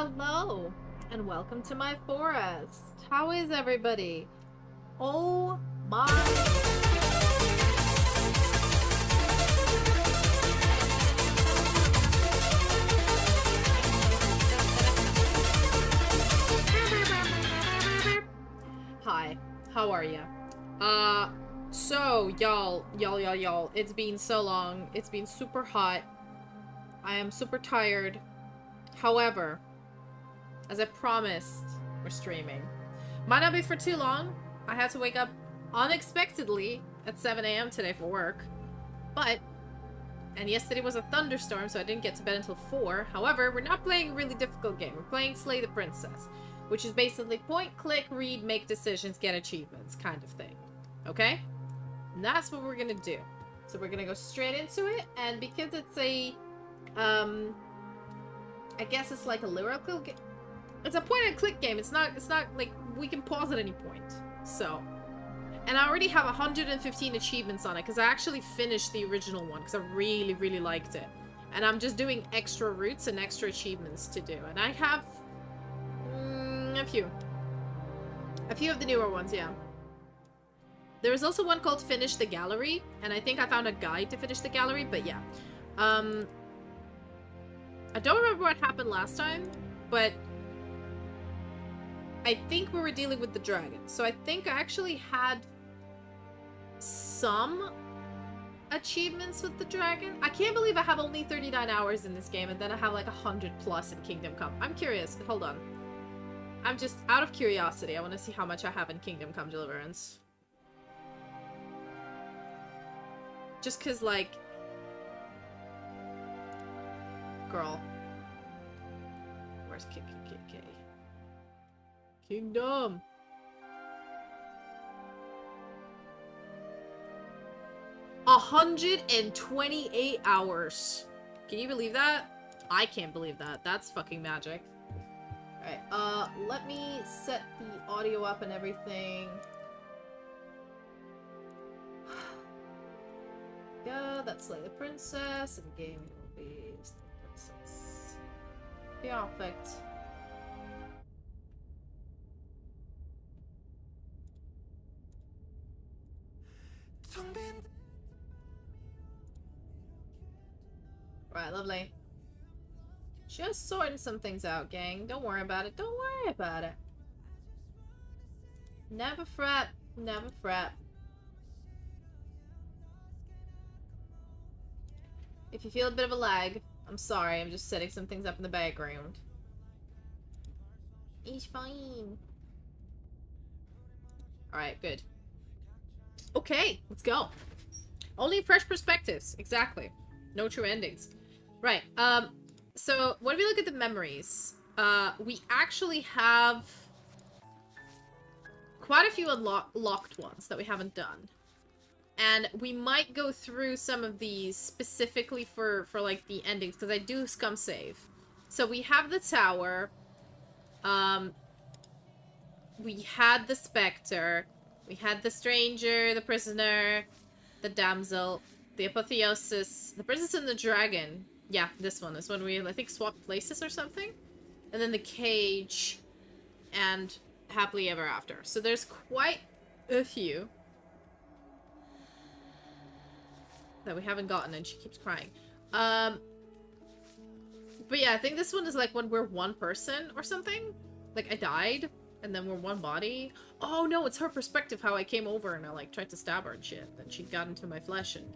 Hello, and welcome to my forest. How is everybody? Oh my... Hi, how are ya? So, y'all, it's been so long. It's been super hot. I am super tired. However, as I promised, we're streaming. Might not be for too long. I had to wake up unexpectedly at 7 a.m. today for work. And yesterday was a thunderstorm, so I didn't get to bed until 4. However, we're not playing a really difficult game. We're playing Slay the Princess, which is basically point, click, read, make decisions, get achievements kind of thing. Okay? And that's what we're gonna do. So we're gonna go straight into it, and because it's a, I guess it's like a lyrical game. It's a point-and-click game. It's not like we can pause at any point. So, and I already have 115 achievements on it because I actually finished the original one because I really, really liked it. And I'm just doing extra routes and extra achievements to do. And I have a few of the newer ones, yeah. There is also one called Finish the Gallery, and I think I found a guide to finish the gallery, but yeah. I don't remember what happened last time, but I think we were dealing with the dragon. So I think I actually had some achievements with the dragon. I can't believe I have only 39 hours in this game, and then I have like 100 plus in Kingdom Come. I'm curious. Hold on. I'm just out of curiosity. I want to see how much I have in Kingdom Come Deliverance. Just because, like... Girl. Where's Kingdom? 128 hours. Can you believe that? I can't believe that. That's fucking magic. Alright, let me set the audio up and everything. Yeah, that's Slay the Princess, and game will be Slay the Princess. Perfect. Right, lovely. Just sorting some things out, gang. Don't worry about it. Don't worry about it. Never fret. Never fret. If you feel a bit of a lag, I'm sorry. I'm just setting some things up in the background. It's fine. Alright, good. Okay, let's go. Only fresh perspectives. Exactly. No true endings. Right, so when we look at the memories, we actually have quite a few locked ones that we haven't done. And we might go through some of these specifically for like the endings, because I do scum save. So we have the tower. We had the specter. We had the stranger, the prisoner, the damsel, the apotheosis, the princess and the dragon. Yeah, this one is when we, I think, swapped places or something. And then the cage and happily ever after. So there's quite a few that we haven't gotten, and she keeps crying. But yeah, I think this one is like when we're one person or something. Like, I died, and then we're one body. Oh no, it's her perspective, how I came over and I like tried to stab her and shit. Then she got into my flesh and...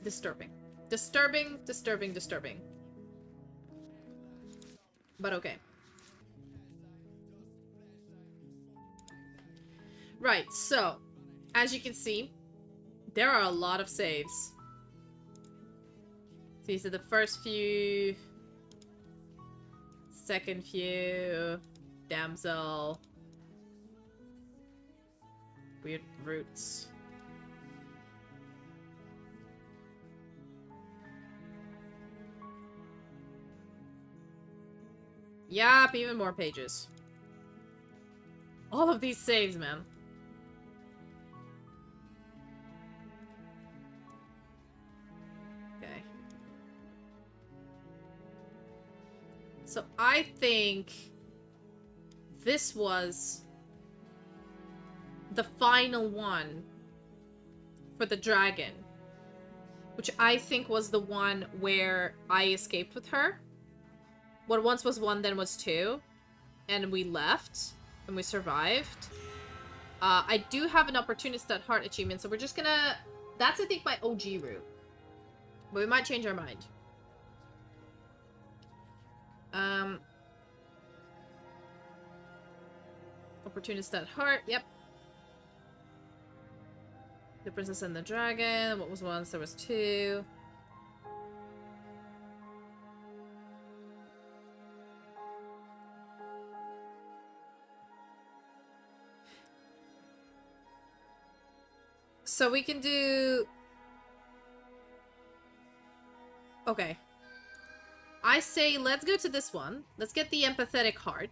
Disturbing. Disturbing, disturbing, disturbing. But okay. Right, so, as you can see, there are a lot of saves. These are the first few, second few, damsel, weird roots. Yup, even more pages. All of these saves, man. Okay. So I think this was the final one for the dragon, which I think was the one where I escaped with her. What once was 1, then was 2, and we left, and we survived. I do have an opportunist at heart achievement, so we're just gonna... That's, I think, my OG route. But we might change our mind. Opportunist at heart, yep. The Princess and the Dragon, what was once, there was 2. So we can do... Okay. I say let's go to this one. Let's get the empathetic heart.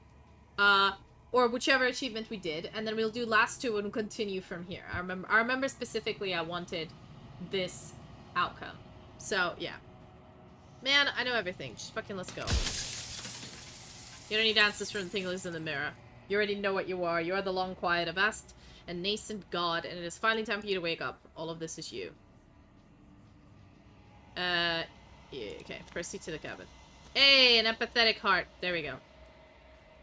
Or whichever achievement we did, and then we'll do last 2 and continue from here. I remember specifically I wanted this outcome. So, yeah. Man, I know everything. Just fucking let's go. You don't need answers from the tinglies in the mirror. You already know what you are. You are the long quiet, a vast and nascent god, and it is finally time for you to wake up. All of this is you. Yeah, okay. Proceed to the cabin. Hey, an empathetic heart. There we go.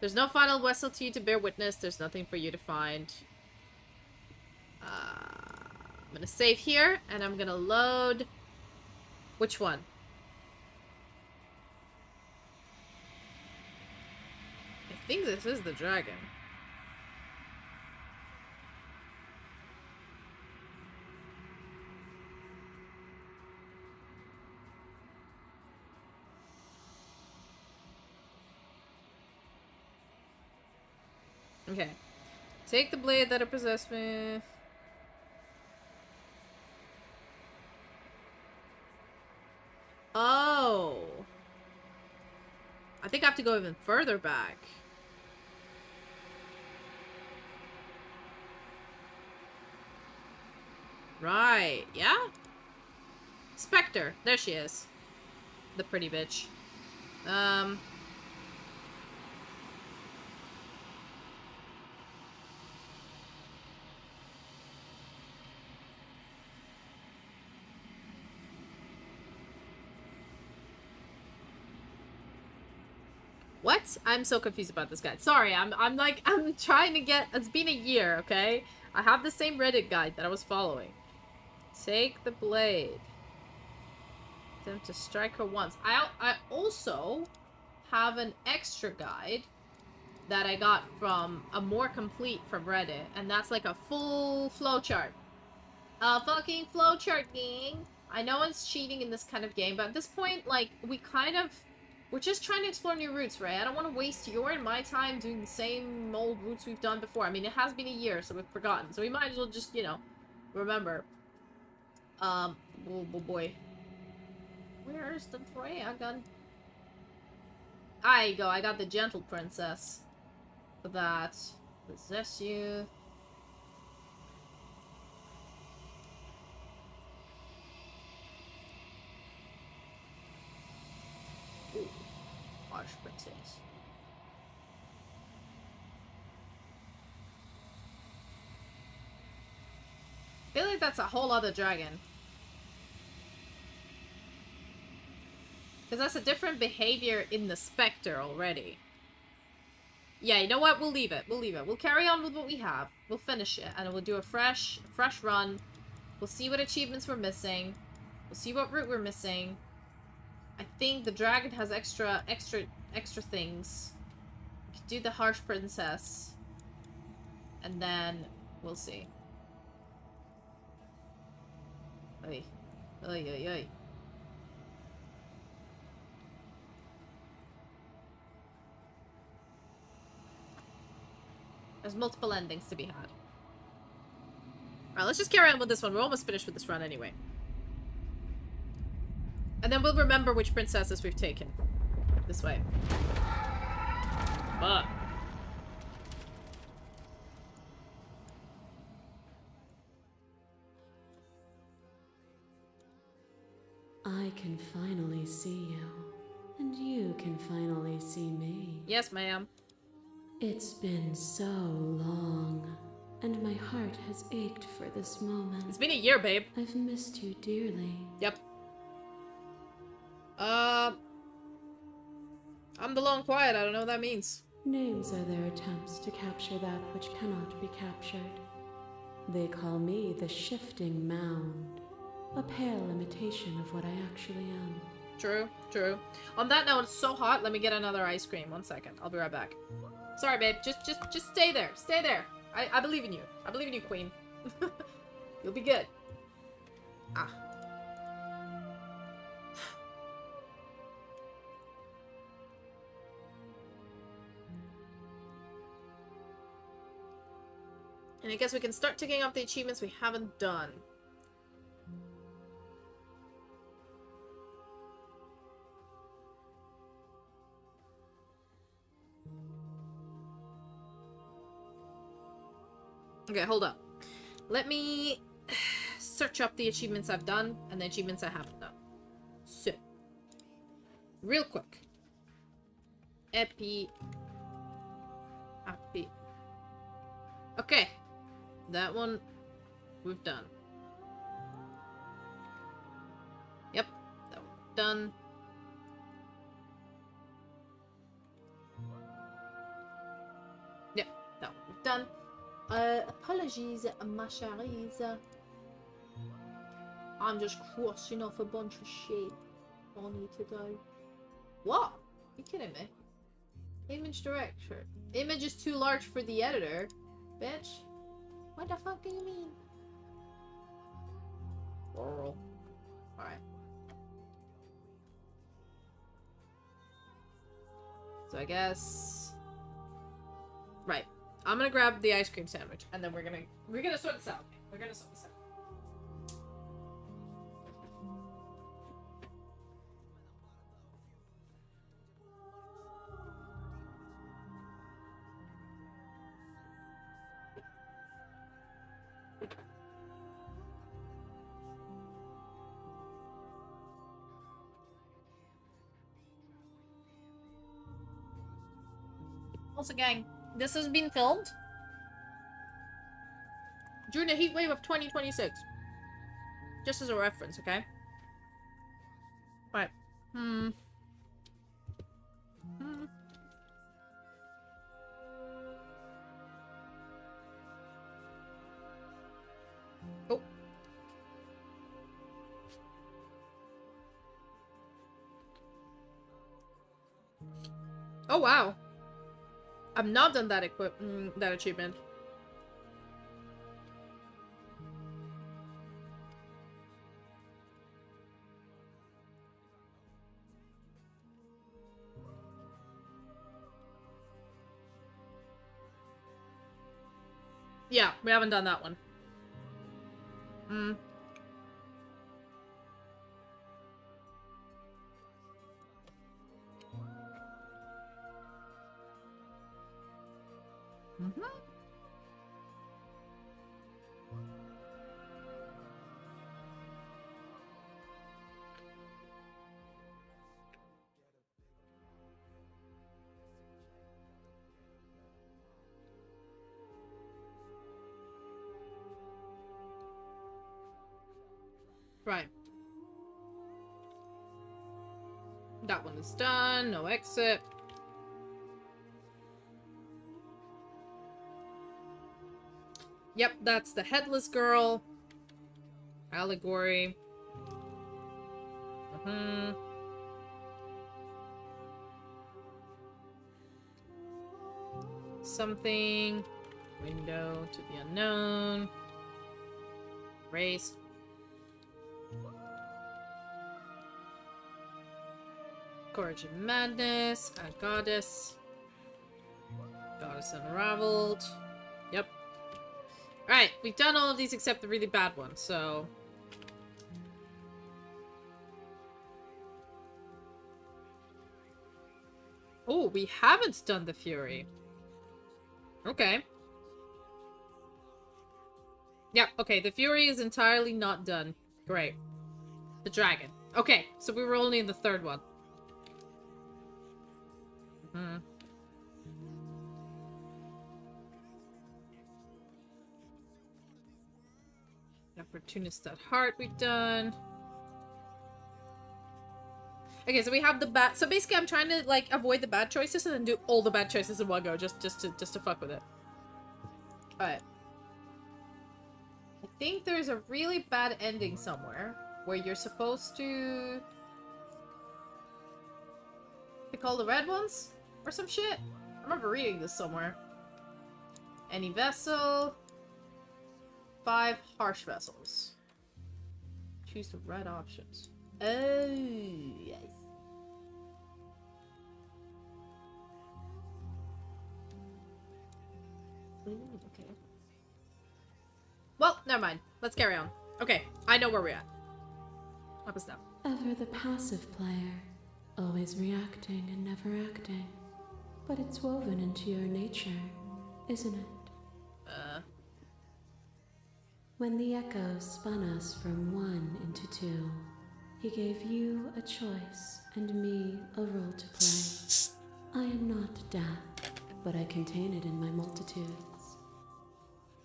There's no final vessel to you to bear witness. There's nothing for you to find. I'm gonna save here, and I'm gonna load... Which one? I think this is the dragon. Okay. Take the blade that it possessed me. Oh. I think I have to go even further back. Right. Yeah? Spectre. There she is. The pretty bitch. What? I'm so confused about this guide. Sorry, I'm trying to get... It's been a year, okay? I have the same Reddit guide that I was following. Take the blade. Attempt to strike her once. I also have an extra guide that I got from a more complete from Reddit, and that's like a full flowchart. A fucking flowchart, gang! I know it's cheating in this kind of game, but at this point, like, we're just trying to explore new routes, right? I don't want to waste your and my time doing the same old routes we've done before. I mean, it has been a year, so we've forgotten. So we might as well just, you know, remember. Oh boy. Where's the dragon? There you go. I got the gentle princess. For that. Possess you. Ooh. Harsh princess. I feel like that's a whole other dragon. Because that's a different behavior in the Spectre already. Yeah, you know what? We'll leave it. We'll leave it. We'll carry on with what we have. We'll finish it. And we'll do a fresh run. We'll see what achievements we're missing. We'll see what route we're missing. I think the dragon has extra things. We could do the harsh princess. And then we'll see. Oy. Oy, oy, oy. There's multiple endings to be had. Alright, let's just carry on with this one. We're almost finished with this run anyway. And then we'll remember which princesses we've taken. This way. But... I can finally see you. And And you can finally see me. Yes, ma'am. It's been so long, and my heart has ached for this moment. It's been a year, babe. I've missed you dearly. Yep. I'm the lone quiet. I don't know what that means. Names are their attempts to capture that which cannot be captured. They call me the shifting mound, a pale imitation of what I actually am. True, true. On that note, it's so hot. Let me get another ice cream. 1 second. I'll be right back. Sorry, babe. Just stay there. Stay there. I believe in you. I believe in you, queen. You'll be good. Ah. And I guess we can start ticking off the achievements we haven't done. Okay, hold up. Let me search up the achievements I've done and the achievements I haven't done. So, real quick. Happy. Okay. That one we've done. Yep, that one done. Yep, that one we've done. Apologies, ma chérie. I'm just crossing off a bunch of shit I need to do. What? You kidding me? Image director. Image is too large for the editor. Bitch. What the fuck do you mean? Oral. Alright. So I guess... Right. I'm gonna grab the ice cream sandwich, and then we're gonna sort this out. We're gonna sort this out. Also, gang, this has been filmed during the heat wave of 2026. Just as a reference, okay? Right. Oh. Oh, wow. I've not done that that achievement. Yeah, we haven't done that one. Right. That one is done. No exit. Yep, that's the headless girl. Allegory. Something. Window to the unknown. Race. Courage and Madness. A Goddess. Goddess Unraveled. Yep. Alright, we've done all of these except the really bad one, so... Oh, we haven't done the Fury. Okay. Yep, okay, the Fury is entirely not done. Great. The Dragon. Okay, so we were only in the third one. Hmm. Opportunist at heart we've done. Okay, so we have the bad. So basically, I'm trying to like avoid the bad choices and then do all the bad choices in one go, just to fuck with it. All right. I think there's a really bad ending somewhere where you're supposed to pick all the red ones or some shit. I remember reading this somewhere. Any vessel. 5 harsh vessels. Choose the red options. Oh, yes. Ooh, okay. Well, never mind. Let's carry on. Okay, I know where we're at. Help us now. Ever the passive player, always reacting and never acting. But it's woven into your nature, isn't it? When the echo spun us from one into two, he gave you a choice and me a role to play. I am not death, but I contain it in my multitudes.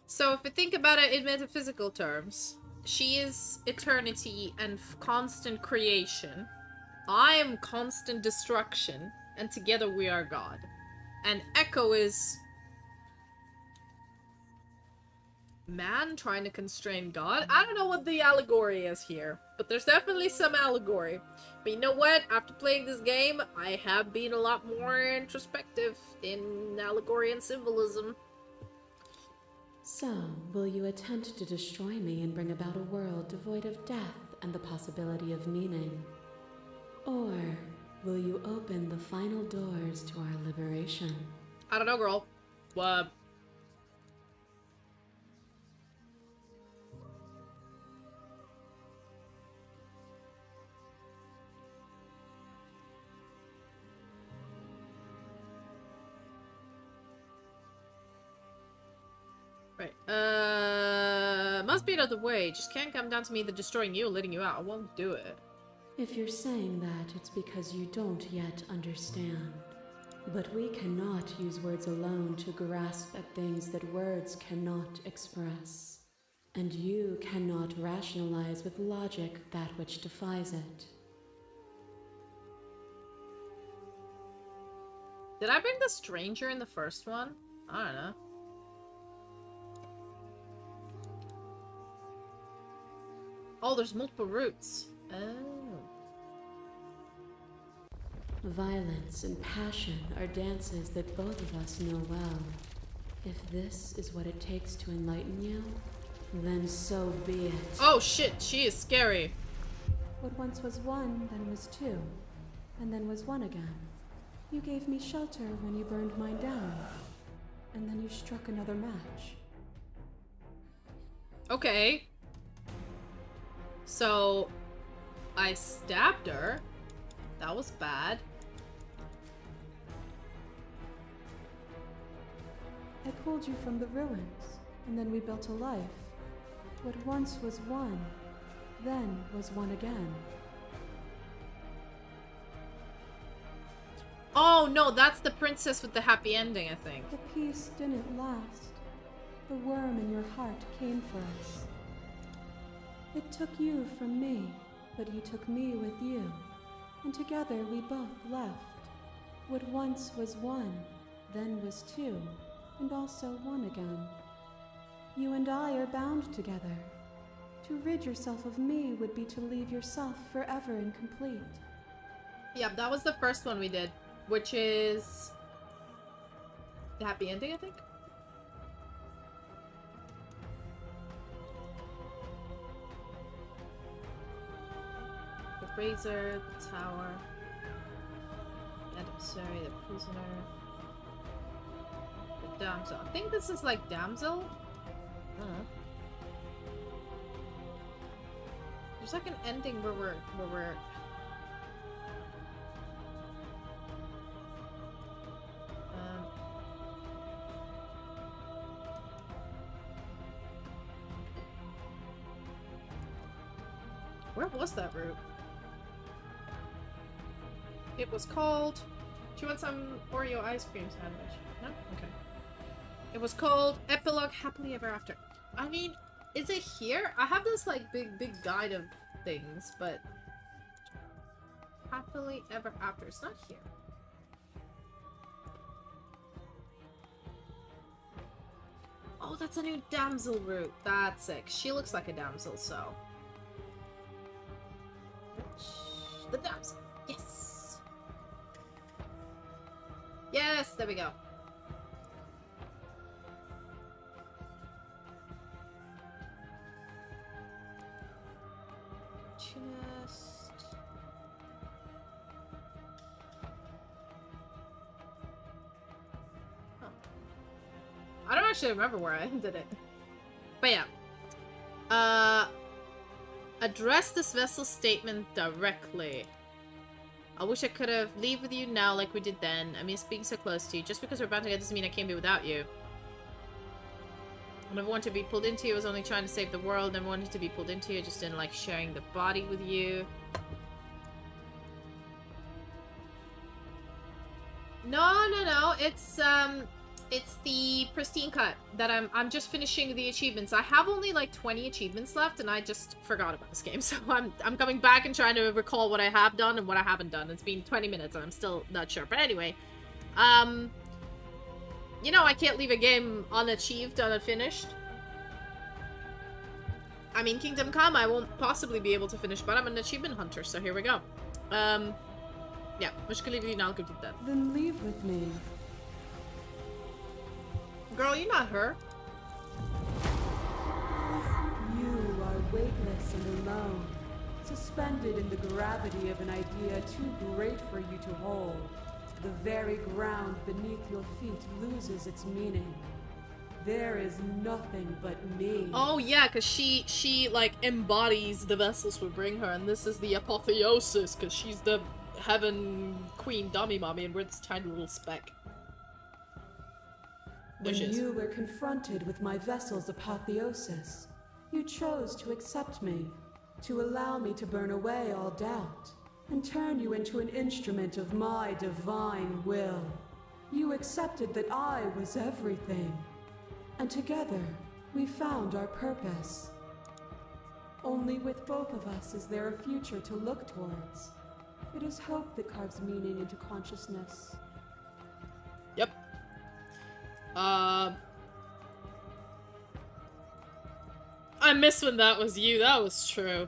So if we think about it in metaphysical terms, she is eternity and constant creation. I am constant destruction, and together we are God. And Echo is man trying to constrain God. I don't know what the allegory is here, but there's definitely some allegory. But you know what? After playing this game, I have been a lot more introspective in allegory and symbolism. So, will you attempt to destroy me and bring about a world devoid of death and the possibility of meaning? Or will you open the final doors to our liberation? I don't know, girl. What? Right. Must be another way. Just can't come down to me either destroying you or letting you out. I won't do it. If you're saying that, it's because you don't yet understand. But we cannot use words alone to grasp at things that words cannot express. And you cannot rationalize with logic that which defies it. Did I bring the stranger in the first one? I don't know. Oh, there's multiple routes. Oh. Violence and passion are dances that both of us know well. If this is what it takes to enlighten you, then so be it. Oh shit, she is scary. What once was one, then was two, and then was one again. You gave me shelter when you burned mine down, and then you struck another match. Okay. So, I stabbed her. That was bad. I pulled you from the ruins, and then we built a life. What once was one, then was one again. Oh no, that's the princess with the happy ending, I think. The peace didn't last. The worm in your heart came for us. It took you from me, but you took me with you. And together we both left. What once was one, then was two, and also one again. You and I are bound together. To rid yourself of me would be to leave yourself forever incomplete. Yeah, that was the first one we did, which is the happy ending, I think. The razor, the tower, the adversary, the prisoner, the damsel. I think this is like damsel. I don't know. There's like an ending where we're where was that route? It was called Do you want some Oreo ice cream sandwich? No? Okay. It was called Epilogue Happily Ever After. I mean, is it here? I have this like big guide of things, but Happily Ever After, it's not here. Oh, that's a new damsel route. That's sick. She looks like a damsel, so. The damsel. Yes. Yes, there we go. Just... Huh. I don't actually remember where I ended it. But yeah. Address this vessel statement directly. I wish I could have leave with you now like we did then. I miss being so close to you. Just because we're about to get doesn't mean I can't be without you. I never wanted to be pulled into you. I was only trying to save the world. Never wanted to be pulled into you. I just didn't like sharing the body with you. No. It's the pristine cut that I'm just finishing the achievements. I have only like 20 achievements left and I just forgot about this game. So I'm coming back and trying to recall what I have done and what I haven't done. It's been 20 minutes and I'm still not sure. But anyway, you know, I can't leave a game unachieved, unfinished. I mean, Kingdom Come, I won't possibly be able to finish, but I'm an achievement hunter, so here we go. Yeah, wish I could leave you now, I could do that. Then leave with me. Girl, you're not her. You are weightless and alone, suspended in the gravity of an idea too great for you to hold. The very ground beneath your feet loses its meaning. There is nothing but me. Oh yeah, because she like embodies the vessels we bring her, and this is the apotheosis, because she's the heaven queen dummy mommy, and we're this tiny little speck. When you were confronted with my vessel's apotheosis, you chose to accept me, to allow me to burn away all doubt, and turn you into an instrument of my divine will. You accepted that I was everything, and together we found our purpose. Only with both of us is there a future to look towards. It is hope that carves meaning into consciousness. Yep. I miss when that was you. That was true.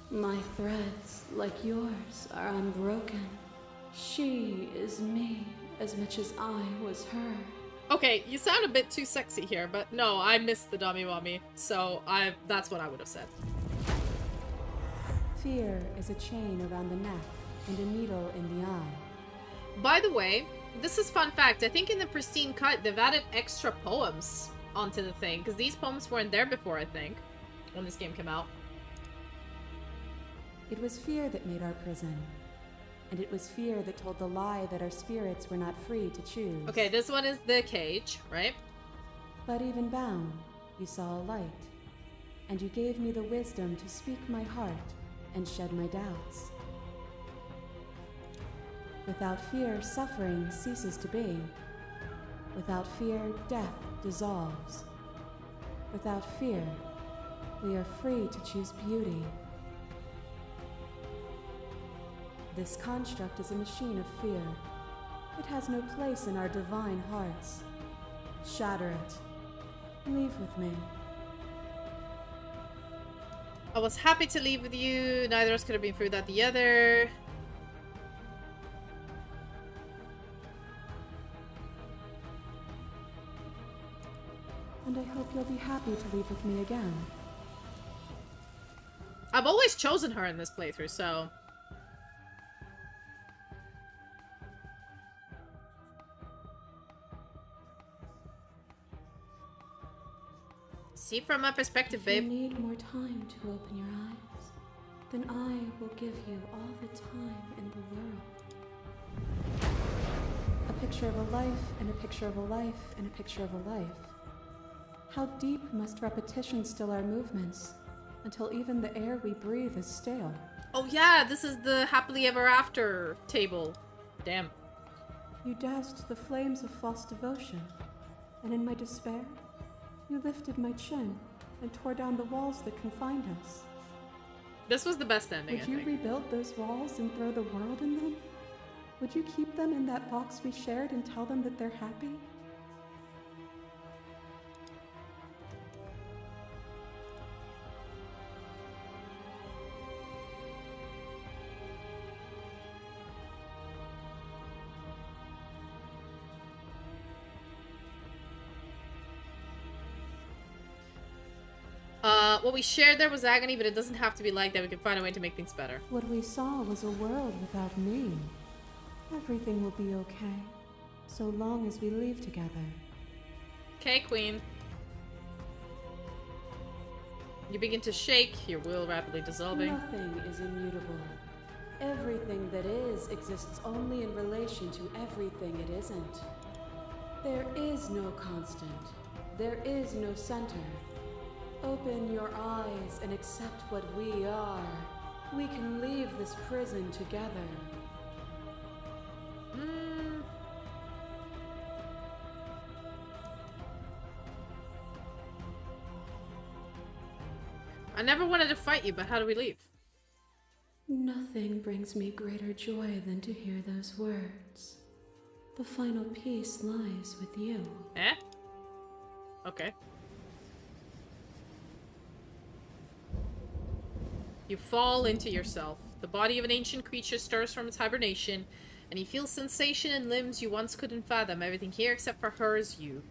My threads, like yours, are unbroken. She is me as much as I was her. Okay, you sound a bit too sexy here, but no, I miss the dummy mommy, so that's what I would have said. Fear is a chain around the neck and a needle in the eye. By the way, this is fun fact. I think in the pristine cut, they've added extra poems onto the thing, because these poems weren't there before, I think, when this game came out. It was fear that made our prison. And it was fear that told the lie that our spirits were not free to choose. Okay, this one is the cage, right? But even bound, you saw a light. And you gave me the wisdom to speak my heart and shed my doubts. Without fear, suffering ceases to be. Without fear, death dissolves. Without fear, we are free to choose beauty. This construct is a machine of fear. It has no place in our divine hearts. Shatter it. Leave with me. I was happy to leave with you. Neither of us could have been through that the other. And I hope you'll be happy to leave with me again. I've always chosen her in this playthrough, so... See from my perspective, babe. If you need more time to open your eyes, then I will give you all the time in the world. A picture of a life, and a picture of a life, and a picture of a life. How deep must repetition still our movements? until even the air we breathe is stale. Oh yeah, this is the happily ever after table. Damn. You doused the flames of false devotion, and in my despair, you lifted my chin and tore down the walls that confined us. This was the best ending, Would you rebuild those walls and throw the world in them? Would you keep them in that box we shared and tell them that they're happy? What we shared there was agony, but it doesn't have to be like that. We can find a way to make things better. What we saw was a world without me. Everything will be okay, so long as we leave together. Okay, Queen. You begin to shake, your will rapidly dissolving. Nothing is immutable. Everything that is exists only in relation to everything it isn't. There is no constant. There is no center. Open your eyes and accept what we are. We can leave this prison together. I never wanted to fight you, but how do we leave? Nothing brings me greater joy than to hear those words. The final piece lies with you. Eh? Okay. You fall into yourself. The body of an ancient creature stirs from its hibernation, and you feel sensation in limbs you once couldn't fathom. Everything here except for her is you.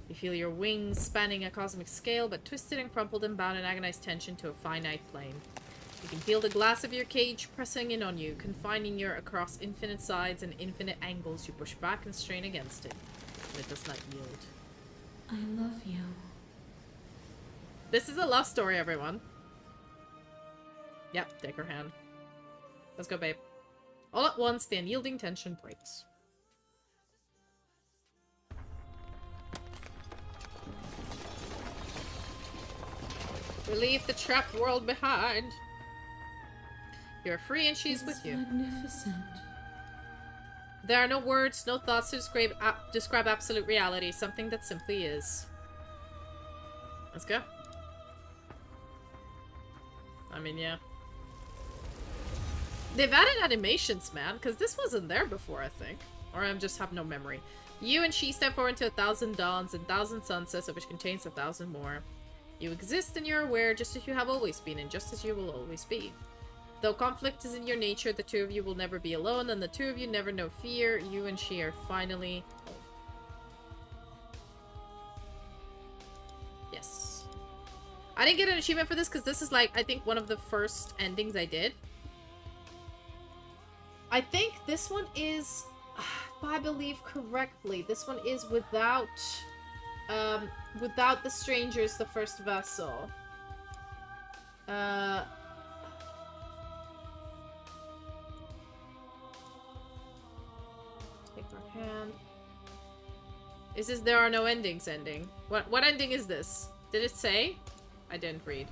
You feel your wings spanning a cosmic scale, but twisted and crumpled and bound in agonized tension to a finite plane. You can feel the glass of your cage pressing in on you, confining you across infinite sides and infinite angles. You push back and strain against it, but it does not yield. I love you. This is a love story, everyone. Yep, take her hand. Let's go, babe. All at once, the unyielding tension breaks. We leave the trapped world behind. You're free and she's with you. Magnificent. There are no words, no thoughts to describe absolute reality. Something that simply is. Let's go. I mean, yeah. They've added animations, man, because this wasn't there before, I think. Or I just have no memory. You and she step forward into 1,000 dawns and 1,000 sunsets, of which contains 1,000 more. You exist and you're aware just as you have always been, and just as you will always be. Though conflict is in your nature, the two of you will never be alone, and the two of you never know fear. You and she are finally home. Yes. I didn't get an achievement for this because this is like, I think, one of the first endings I did. I think this one is, if I believe correctly, this one is without the strangers, the first vessel. Take her hand. Is this There Are No Endings ending? What ending is this? Did it say? I didn't read.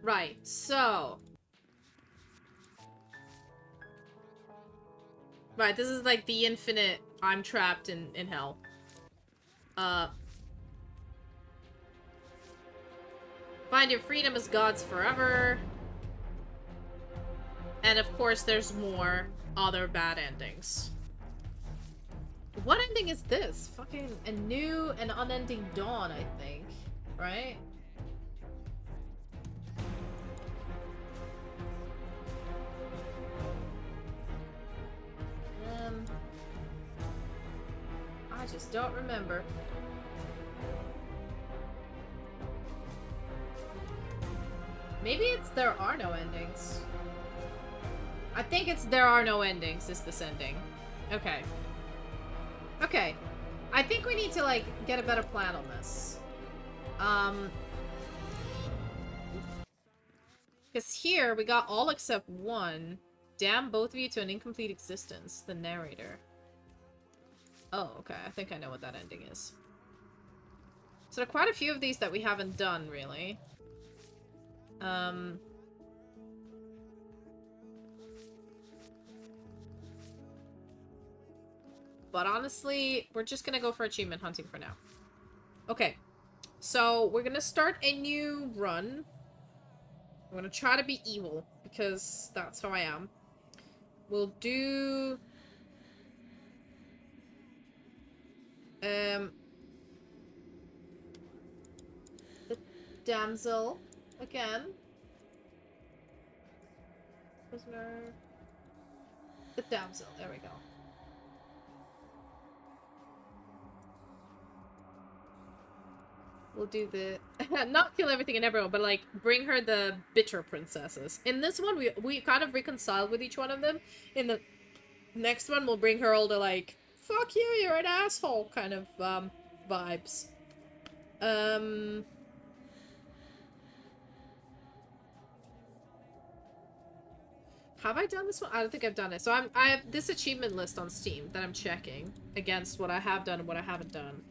Right, so... Right, this is like the infinite I'm trapped in hell. Find your freedom as gods forever. And of course there's more other bad endings. What ending is this? Fucking a new and unending dawn, I think. Right? I just don't remember. Maybe it's There Are No Endings. I think it's There Are No Endings is this ending. Okay. Okay. I think we need to, like, get a better plan on this. Because here, we got all except one. Damn both of you to an incomplete existence. The narrator. Oh, okay. I think I know what that ending is. So there are quite a few of these that we haven't done, really. But honestly, we're just gonna go for achievement hunting for now. Okay. So, we're gonna start a new run. I'm gonna try to be evil, because that's how I am. We'll do... the damsel again. Prisoner. The damsel, there we go. We'll do the... not kill everything and everyone, but, like, bring her the bitter princesses. In this one, we kind of reconciled with each one of them. In the next one, we'll bring her all the, like, fuck you, you're an asshole kind of, vibes. Have I done this one? I don't think I've done it. So I have this achievement list on Steam that I'm checking against what I have done and what I haven't done.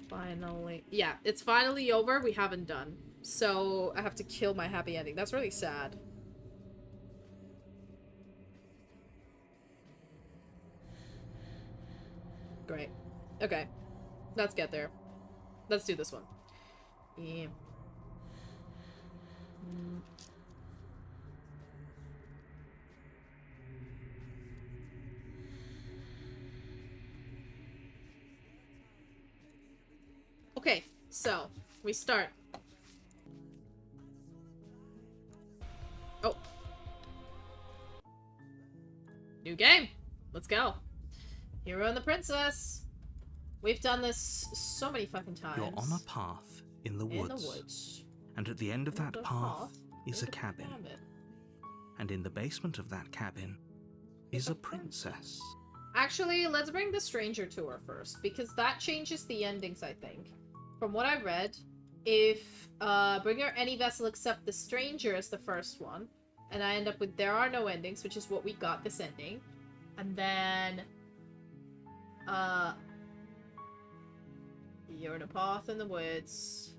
Finally. Yeah, it's finally over. We haven't done. So I have to kill my happy ending. That's really sad. Great. Okay. Let's get there. Let's do this one. Yeah. Okay, so we start. Oh. New game. Let's go. Hero and the princess. We've done this so many fucking times. You're on a path in the woods. And at the end of that path is a cabin. And in the basement of that cabin is a princess. Actually, let's bring the stranger to her first, because that changes the endings, I think. From what I read, if bring her any vessel except the stranger is the first one, and I end up with there are no endings, which is what we got this ending, and then you're in a path in the woods.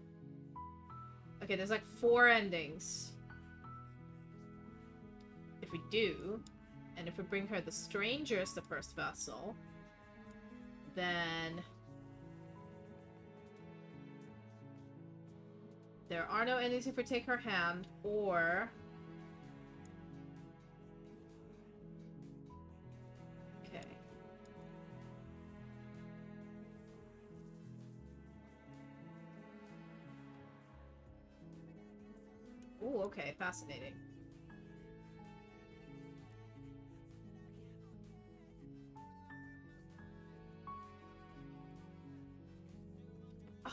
Okay, there's like 4 endings. If we do, and if we bring her the stranger as the first vessel, then there are no endings if we take her hand, or... Okay. Ooh, okay, fascinating.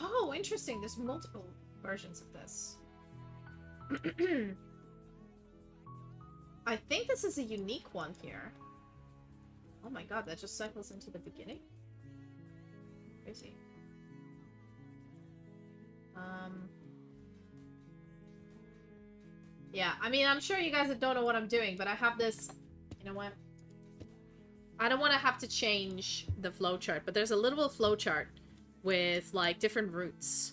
Oh, interesting. There's multiple versions of this. I think this is a unique one here. Oh my god, that just cycles into the beginning? Crazy. Yeah, I mean, I'm sure you guys don't know what I'm doing, but I have this... You know what? I don't want to have to change the flowchart, but there's a little flowchart with, like, different routes.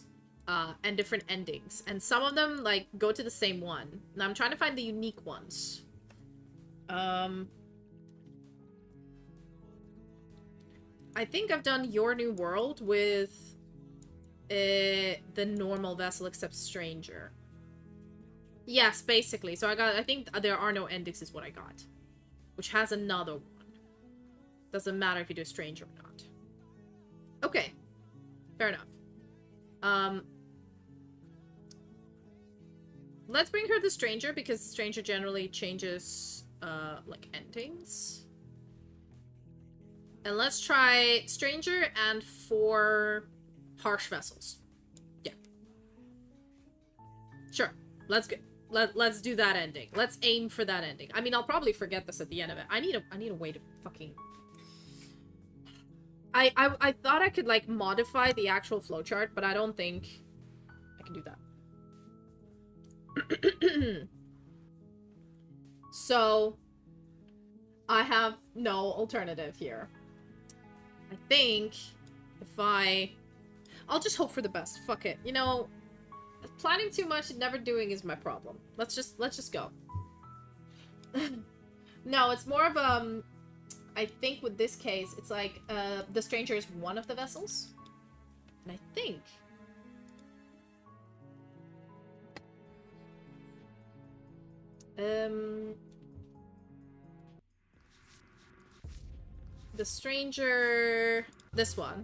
And different endings. And some of them, like, go to the same one. Now I'm trying to find the unique ones. I think I've done Your New World with the normal vessel except stranger. Yes, basically. So I think there are no endings is what I got. Which has another one. Doesn't matter if you do a stranger or not. Okay. Fair enough. Let's bring her the stranger, because stranger generally changes, like, endings. And let's try stranger and 4 harsh vessels. Yeah. Sure. Let's do that ending. Let's aim for that ending. I mean, I'll probably forget this at the end of it. I need a way to fucking... I thought I could, like, modify the actual flowchart, but I don't think I can do that. So, I have no alternative here. I think if I'll just hope for the best. Fuck it. You know, planning too much and never doing is my problem. Let's just go. No, it's more of I think with this case, it's like the stranger is one of the vessels. And I think the stranger, this one.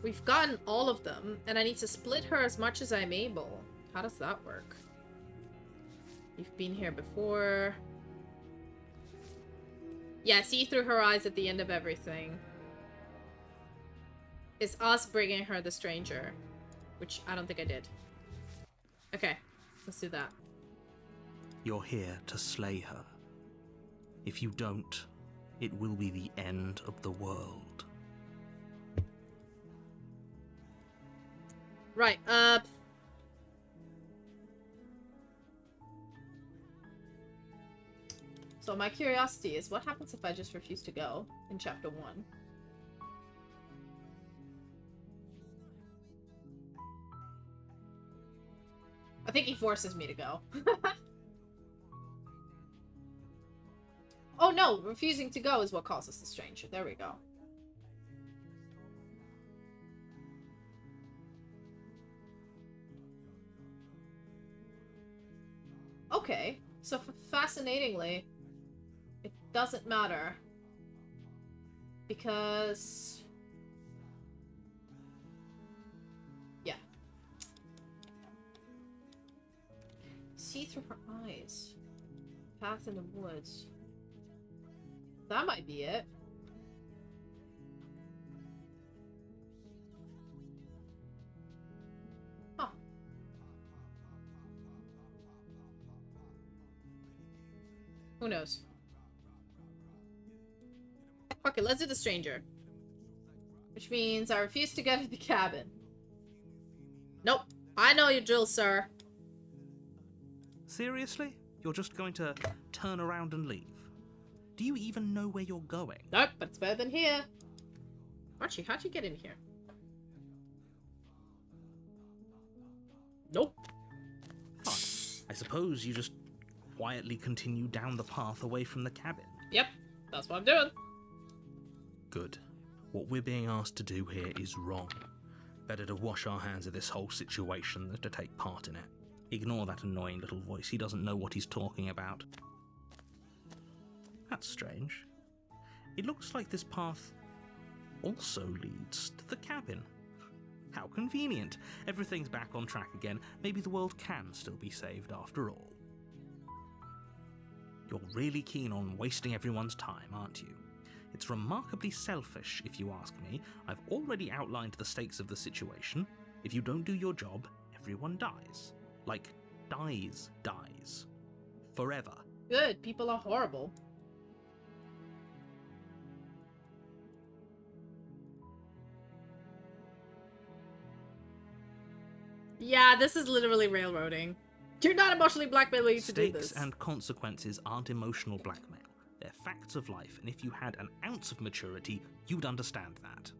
We've gotten all of them, and I need to split her as much as I'm able. How does that work? You've been here before. Yeah, see through her eyes at the end of everything. It's us bringing her the stranger. Which I don't think I did. Okay, let's do that. You're here to slay her. If you don't, it will be the end of the world. Right, so my curiosity is, what happens if I just refuse to go in chapter 1? I think he forces me to go. Oh no, refusing to go is what causes the stranger. There we go. Okay, so fascinatingly, it doesn't matter. Because... yeah. See through her eyes. Path in the woods. That might be it. Huh. Who knows? Okay, let's do the stranger. Which means I refuse to go to the cabin. Nope. I know your drill, sir. Seriously? You're just going to turn around and leave? Do you even know where you're going? Nope, but it's better than here. Archie, how'd you get in here? Nope. Fine. I suppose you just quietly continue down the path away from the cabin. Yep, that's what I'm doing. Good. What we're being asked to do here is wrong. Better to wash our hands of this whole situation than to take part in it. Ignore that annoying little voice. He doesn't know what he's talking about. That's strange. It looks like this path also leads to the cabin. How convenient. Everything's back on track again. Maybe the world can still be saved after all. You're really keen on wasting everyone's time, aren't you? It's remarkably selfish, if you ask me. I've already outlined the stakes of the situation. If you don't do your job, everyone dies. Like, dies. Forever. Good, people are horrible. Yeah, this is literally railroading. You're not emotionally blackmailing to do this. Stakes and consequences aren't emotional blackmail. They're facts of life, and if you had an ounce of maturity, you'd understand that.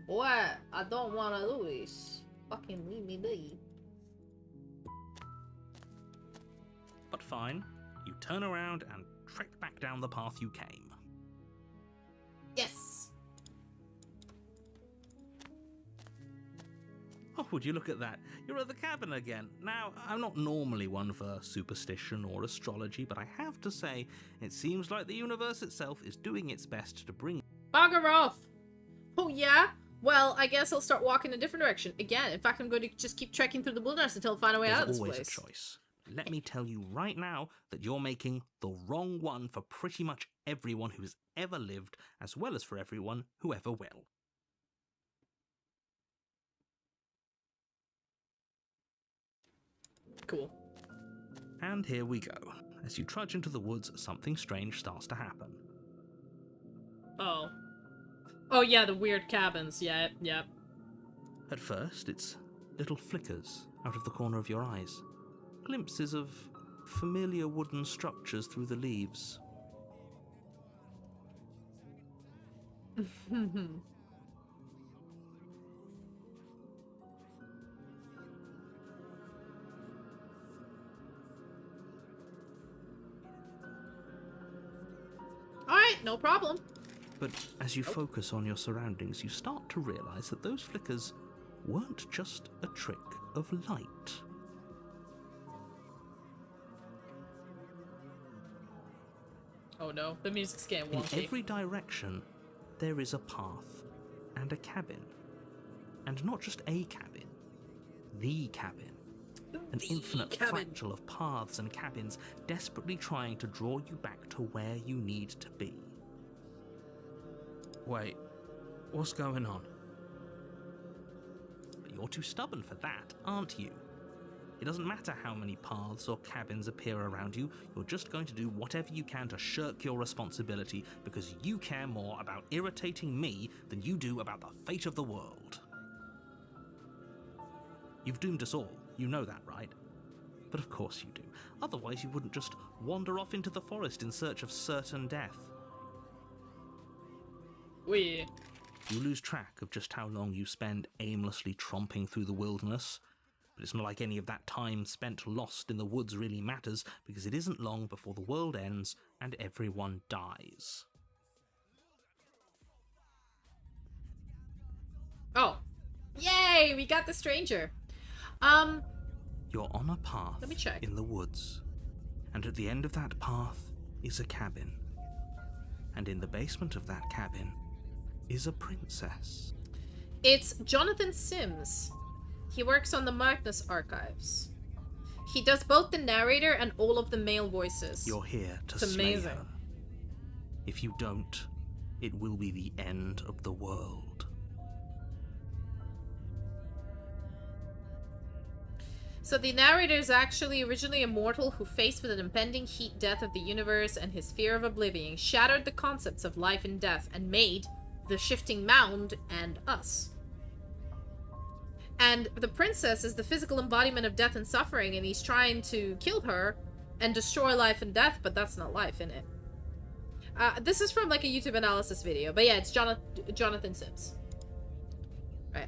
Boy, I don't want to lose. Fucking leave me be. But fine, you turn around and trek back down the path you came. Yes! Oh, would you look at that? You're at the cabin again. Now, I'm not normally one for superstition or astrology, but I have to say, it seems like the universe itself is doing its best to bring... Bugger off! Oh yeah? Well, I guess I'll start walking a different direction. Again, in fact, I'm going to just keep trekking through the wilderness until I find a way out of this place. There's always a choice. Let me tell you right now that you're making the wrong one for pretty much everyone who's ever lived, as well as for everyone who ever will. Cool. And here we go. As you trudge into the woods, something strange starts to happen. Oh. Oh yeah, the weird cabins. Yeah. At first, it's little flickers out of the corner of your eyes. Glimpses of familiar wooden structures through the leaves. Alright, no problem. But as you focus on your surroundings, you start to realize that those flickers weren't just a trick of light. Oh no, the music's getting In wonky. every direction, there is a path and a cabin. And not just a cabin, the cabin. An infinite fractal of paths and cabins desperately trying to draw you back to where you need to be. Wait, what's going on? But you're too stubborn for that, aren't you? It doesn't matter how many paths or cabins appear around you, you're just going to do whatever you can to shirk your responsibility because you care more about irritating me than you do about the fate of the world. You've doomed us all, you know that, right? But of course you do. Otherwise you wouldn't just wander off into the forest in search of certain death. We. You lose track of just how long you spend aimlessly tromping through the wilderness. But it's not like any of that time spent lost in the woods really matters, because it isn't long before the world ends and everyone dies. Oh. Yay! We got the stranger. You're on a path Let me check. in the woods. And at the end of that path is a cabin. And in the basement of that cabin is a princess. It's Jonathan Sims. He works on the Magnus archives. He does both the narrator and all of the male voices. You're here to It's slay amazing. her. If you don't, it will be the end of the world. So the narrator is actually originally a mortal who, faced with an impending heat death of the universe and his fear of oblivion, shattered the concepts of life and death and made the shifting mound and us. And the princess is the physical embodiment of death and suffering, and he's trying to kill her and destroy life and death, but that's not life, in it. This is from like a YouTube analysis video, but yeah, it's Jonathan Sims. Right,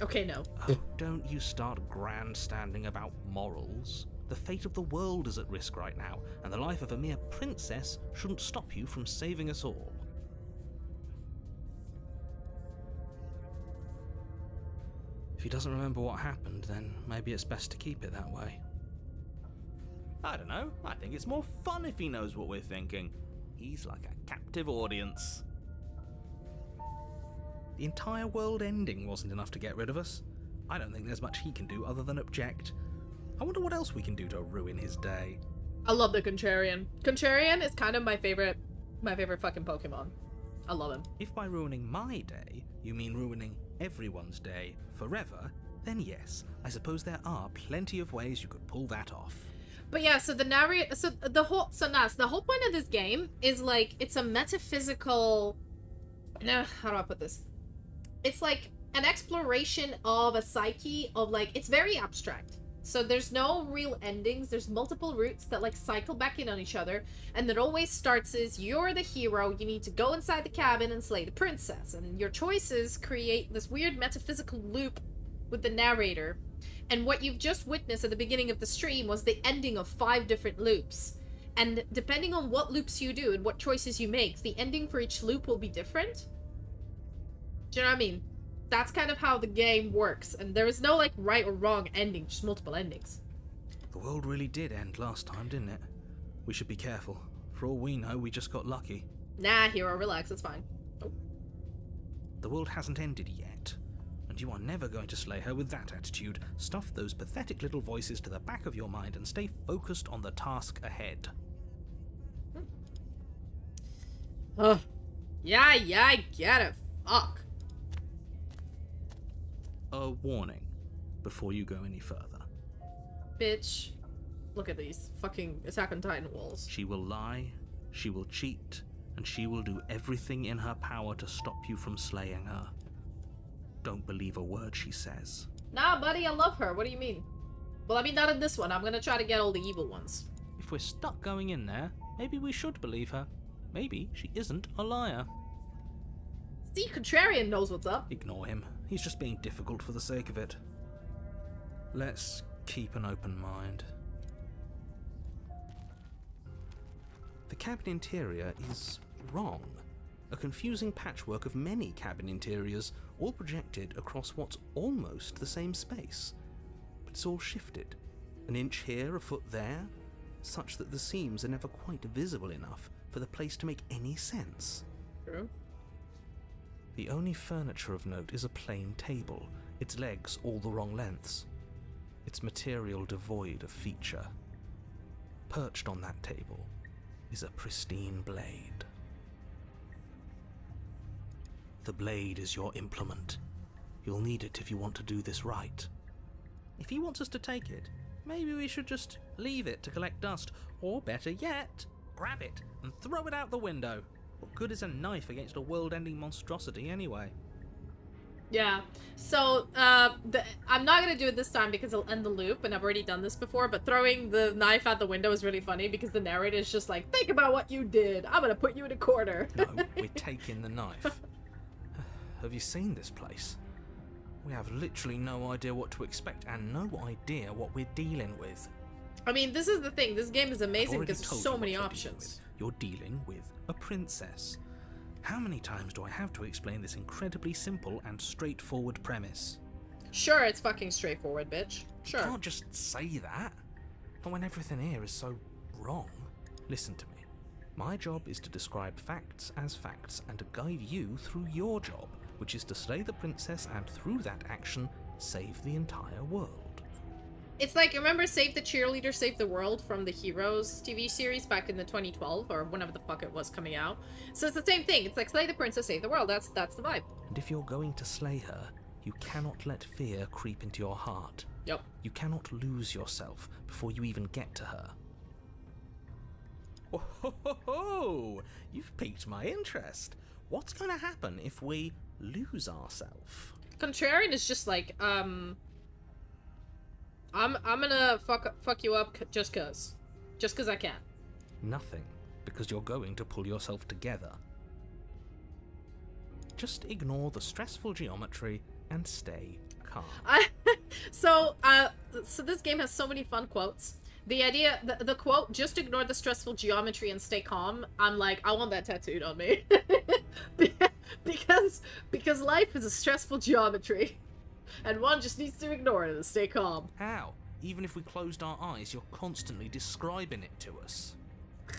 okay, no. Oh, don't you start grandstanding about morals. The fate of the world is at risk right now, and the life of a mere princess shouldn't stop you from saving us all. If he doesn't remember what happened, then maybe it's best to keep it that way. I don't know. I think it's more fun if he knows what we're thinking. He's like a captive audience. The entire world ending wasn't enough to get rid of us. I don't think there's much he can do other than object. I wonder what else we can do to ruin his day. I love the Contrarian. Contrarian is kind of my favorite fucking Pokemon. I love him. If by ruining my day, you mean ruining everyone's day forever, then yes, I suppose there are plenty of ways you could pull that off. But yeah, so the narrator, the whole point of this game is like, it's a metaphysical, how do I put this? It's like an exploration of a psyche of like, it's very abstract. So there's no real endings. There's multiple routes that like cycle back in on each other. And it always starts as you're the hero. You need to go inside the cabin and slay the princess. And your choices create this weird metaphysical loop with the narrator. And what you've just witnessed at the beginning of the stream was the ending of 5 different loops. And depending on what loops you do and what choices you make, the ending for each loop will be different. Do you know what I mean? That's kind of how the game works, and there is no, like, right or wrong ending, just multiple endings. The world really did end last time, didn't it? We should be careful. For all we know, we just got lucky. Nah, hero, relax, it's fine. Oh. The world hasn't ended yet, and you are never going to slay her with that attitude. Stuff those pathetic little voices to the back of your mind and stay focused on the task ahead. Ugh. Yeah, I get it. Fuck. A warning before you go any further. Bitch. Look at these fucking Attack on Titan walls. She will lie, she will cheat, and she will do everything in her power to stop you from slaying her. Don't believe a word she says. Nah, buddy, I love her. What do you mean? Well, I mean, not in this one. I'm gonna try to get all the evil ones. If we're stuck going in there, maybe we should believe her. Maybe she isn't a liar. See, Contrarian knows what's up. Ignore him. He's just being difficult for the sake of it. Let's keep an open mind. The cabin interior is wrong. A confusing patchwork of many cabin interiors, all projected across what's almost the same space. But it's all shifted. An inch here, a foot there, such that the seams are never quite visible enough for the place to make any sense. True. The only furniture of note is a plain table, its legs all the wrong lengths, its material devoid of feature. Perched on that table is a pristine blade. The blade is your implement. You'll need it if you want to do this right. If he wants us to take it, maybe we should just leave it to collect dust, or better yet, grab it and throw it out the window. What good is a knife against a world-ending monstrosity anyway? Yeah. So, I'm not gonna do it this time because it'll end the loop, and I've already done this before, but throwing the knife out the window is really funny because the narrator is just like, think about what you did. I'm gonna put you in a corner. No, we're taking the knife. Have you seen this place? We have literally no idea what to expect and no idea what we're dealing with. I mean, this is the thing. This game is amazing I've already because told there's so you many what options. You're dealing with a princess. How many times do I have to explain this incredibly simple and straightforward premise? Sure, it's fucking straightforward, bitch. Sure. You can't just say that. Not when everything here is so wrong. Listen to me. My job is to describe facts as facts and to guide you through your job, which is to slay the princess and through that action, save the entire world. It's like, remember Save the Cheerleader, Save the World from the Heroes TV series back in the 2012, or whenever the fuck it was coming out? So it's the same thing. It's like, slay the princess, save the world. That's the vibe. And if you're going to slay her, you cannot let fear creep into your heart. Yep. You cannot lose yourself before you even get to her. Oh, ho, ho, ho. You've piqued my interest. What's going to happen if we lose ourselves? Contrarian is just like, I'm gonna fuck you up just cause I can. Nothing, because you're going to pull yourself together. Just ignore the stressful geometry and stay calm. So this game has so many fun quotes. The idea, the quote, just ignore the stressful geometry and stay calm. I'm like, I want that tattooed on me. because life is a stressful geometry. And one just needs to ignore it and stay calm. How? Even if we closed our eyes, you're constantly describing it to us.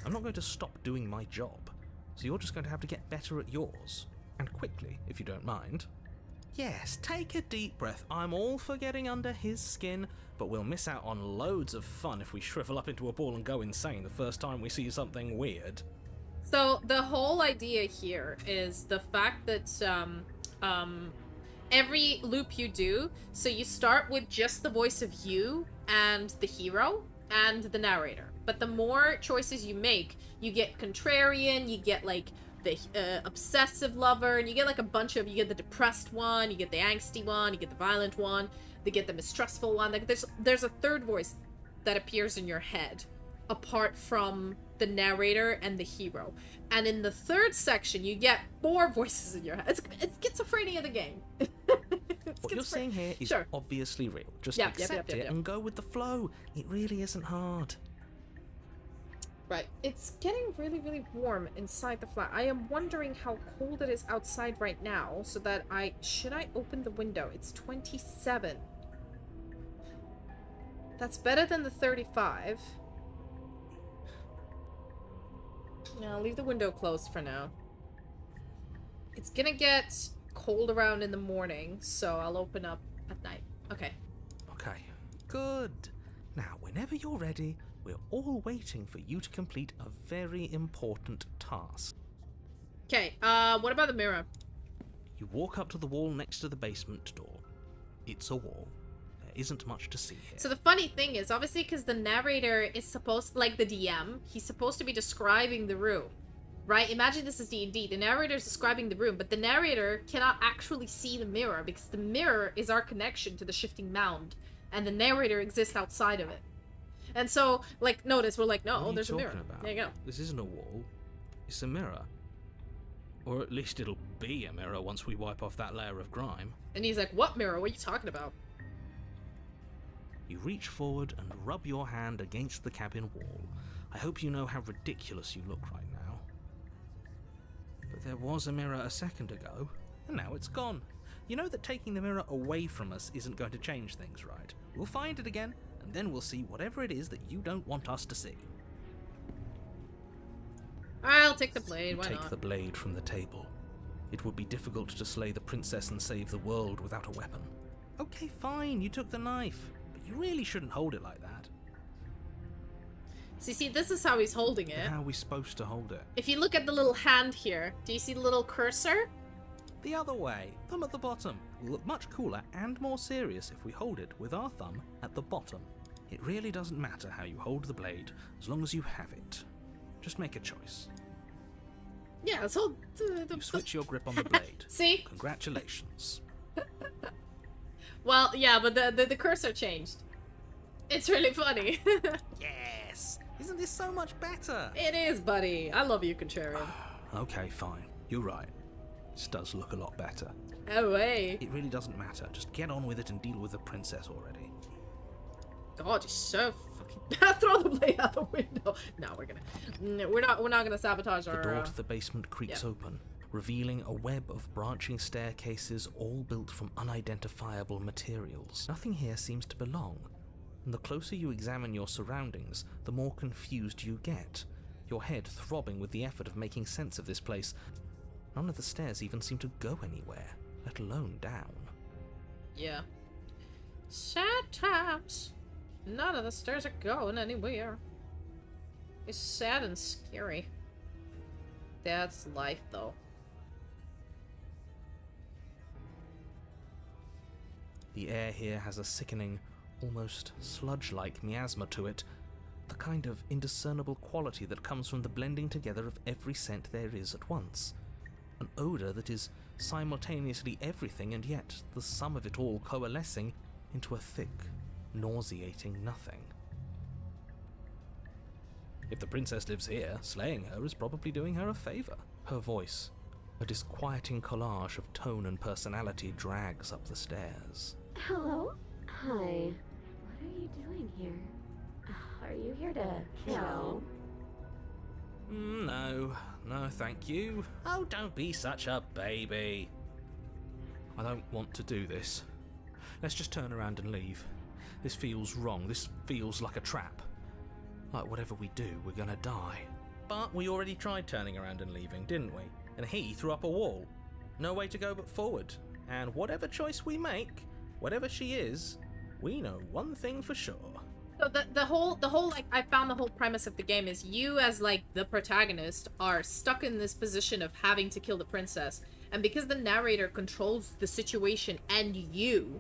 I'm not going to stop doing my job, so you're just going to have to get better at yours. And quickly, if you don't mind. Yes, take a deep breath. I'm all for getting under his skin, but we'll miss out on loads of fun if we shrivel up into a ball and go insane the first time we see something weird. So the whole idea here is the fact that every loop you do, so you start with just the voice of you and the hero and the narrator. But the more choices you make, you get contrarian, you get like the obsessive lover, and you get like a bunch of, you get the depressed one, you get the angsty one, you get the violent one, you get the mistrustful one. Like there's a third voice that appears in your head apart from the narrator and the hero. And in the third section, you get 4 voices in your head. It's schizophrenia, the game. What you're saying here is obviously real. Just accept it and go with the flow. It really isn't hard. Right. It's getting really, really warm inside the flat. I am wondering how cold it is outside right now, so that should I open the window? It's 27. That's better than the 35. No, I'll leave the window closed for now. It's gonna get cold around in the morning, so I'll open up at night. Okay. Okay, good. Now, whenever you're ready, we're all waiting for you to complete a very important task. Okay, what about the mirror? You walk up to the wall next to the basement door. It's a wall. There isn't much to see here. So the funny thing is, obviously, because the narrator is supposed, like the DM, he's supposed to be describing the room, right? Imagine this is D&D. The narrator is describing the room, but the narrator cannot actually see the mirror because the mirror is our connection to the shifting mound and the narrator exists outside of it. And so, like, notice, we're like, no, there's a mirror. About? There you go. This isn't a wall. It's a mirror. Or at least it'll be a mirror once we wipe off that layer of grime. And he's like, what mirror? What are you talking about? You reach forward and rub your hand against the cabin wall. I hope you know how ridiculous you look right now. But there was a mirror a second ago, and now it's gone. You know that taking the mirror away from us isn't going to change things, right? We'll find it again, and then we'll see whatever it is that you don't want us to see. I'll take the blade, why Take not? the blade from the table. It would be difficult to slay the princess and save the world without a weapon. Okay, fine, you took the knife, but you really shouldn't hold it like that. See, this is how he's holding it. How are we supposed to hold it? If you look at the little hand here, do you see the little cursor? The other way, thumb at the bottom. Will look much cooler and more serious if we hold it with our thumb at the bottom. It really doesn't matter how you hold the blade, as long as you have it. Just make a choice. Yeah, let's hold You switch your grip on the blade. See? Congratulations. Well, yeah, but the cursor changed. It's really funny. Yes! Isn't this so much better? It is, buddy. I love you, Contrarian. Okay, fine. You're right. This does look a lot better. Oh, way. It really doesn't matter. Just get on with it and deal with the princess already. God, you're so fucking... Throw the blade out the window. No, we're not gonna sabotage our... The door to the basement creaks open, revealing a web of branching staircases all built from unidentifiable materials. Nothing here seems to belong, and the closer you examine your surroundings, the more confused you get, your head throbbing with the effort of making sense of this place. None of the stairs even seem to go anywhere, let alone down. Yeah. Sad times. None of the stairs are going anywhere. It's sad and scary. That's life, though. The air here has a sickening, almost sludge-like miasma to it, the kind of indiscernible quality that comes from the blending together of every scent there is at once. An odour that is simultaneously everything and yet the sum of it all coalescing into a thick, nauseating nothing. If the princess lives here, slaying her is probably doing her a favour. Her voice, a disquieting collage of tone and personality, drags up the stairs. Hello? Hi. What are you doing here? Are you here to kill? No, thank you. Oh, don't be such a baby. I don't want to do this. Let's just turn around and leave. This feels wrong. This feels like a trap. Like whatever we do, we're gonna die. But we already tried turning around and leaving, didn't we? And he threw up a wall. No way to go but forward. And whatever choice we make, whatever she is, we know one thing for sure. So the whole like, I found the whole premise of the game is you as like the protagonist are stuck in this position of having to kill the princess, and because the narrator controls the situation and you,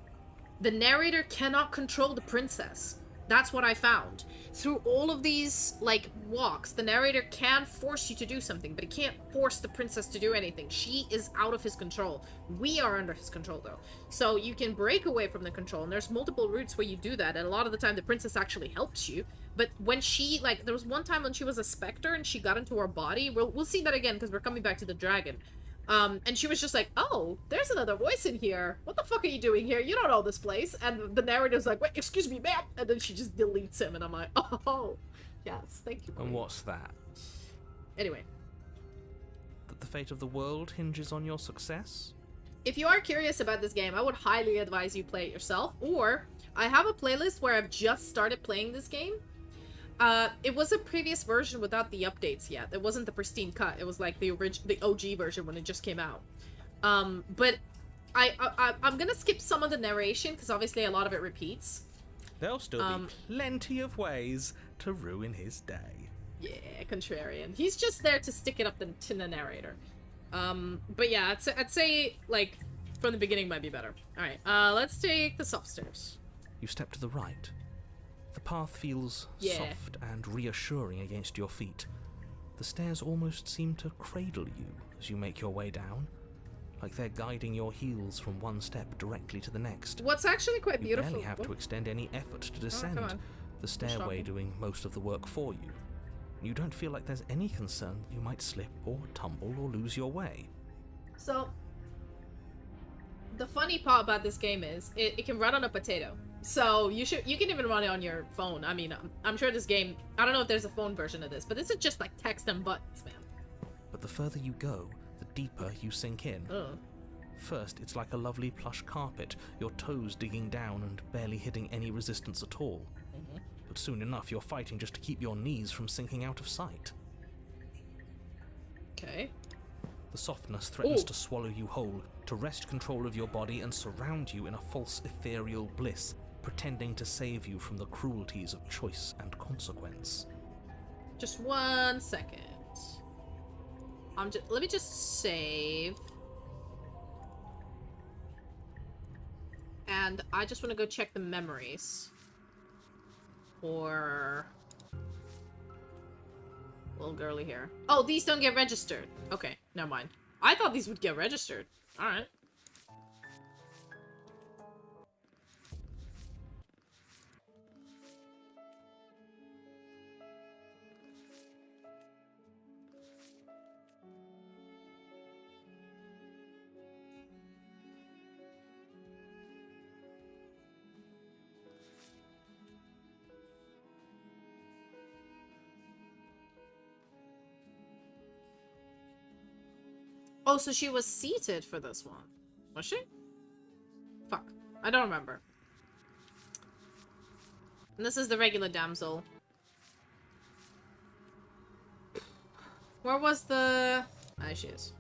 the narrator cannot control the princess. That's what I found. Through all of these, like, walks, the narrator can force you to do something, but he can't force the princess to do anything. She is out of his control. We are under his control, though. So you can break away from the control, and there's multiple routes where you do that, and a lot of the time the princess actually helps you. But when she, like, there was one time when she was a specter and she got into our body. We'll see that again, because we're coming back to the dragon. And she was just like, oh, there's another voice in here. What the fuck are you doing here? You don't know this place. And the narrator's like, wait, excuse me, ma'am. And then she just deletes him. And I'm like, oh, yes, thank you. And what's that? Anyway. That the fate of the world hinges on your success? If you are curious about this game, I would highly advise you play it yourself. Or, I have a playlist where I've just started playing this game. It was a previous version without the updates yet. It wasn't the pristine cut. It was like the OG version when it just came out. But I'm gonna skip some of the narration because obviously a lot of it repeats. There'll still be plenty of ways to ruin his day. Yeah, contrarian. He's just there to stick it up to the narrator. But yeah, I'd say like from the beginning might be better. All right, let's take the soft stairs. You step to the right. The path feels soft and reassuring against your feet. The stairs almost seem to cradle you as you make your way down, like they're guiding your heels from one step directly to the next. What's actually quite You beautiful. barely have to extend any effort to descend, come on. the stairway talking. doing most of the work for you. You don't feel like there's any concern that you might slip or tumble or lose your way. So, the funny part about this game is it can run on a potato. So you can even run it on your phone. I mean, I'm sure this game, I don't know if there's a phone version of this, but this is just like text and buttons, man. But the further you go, the deeper you sink in. Ugh. First, it's like a lovely plush carpet, your toes digging down and barely hitting any resistance at all. But soon enough, you're fighting just to keep your knees from sinking out of sight. Okay. The softness threatens Ooh. to swallow you whole, to wrest control of your body and surround you in a false ethereal bliss, pretending to save you from the cruelties of choice and consequence. Just 1 second. Let me just save. And I just want to go check the memories. For little girly here. Oh, these don't get registered. Okay, never mind. I thought these would get registered. Alright. Oh, so she was seated for this one. Was she? Fuck. I don't remember. And this is the regular damsel. Where was the... There she is.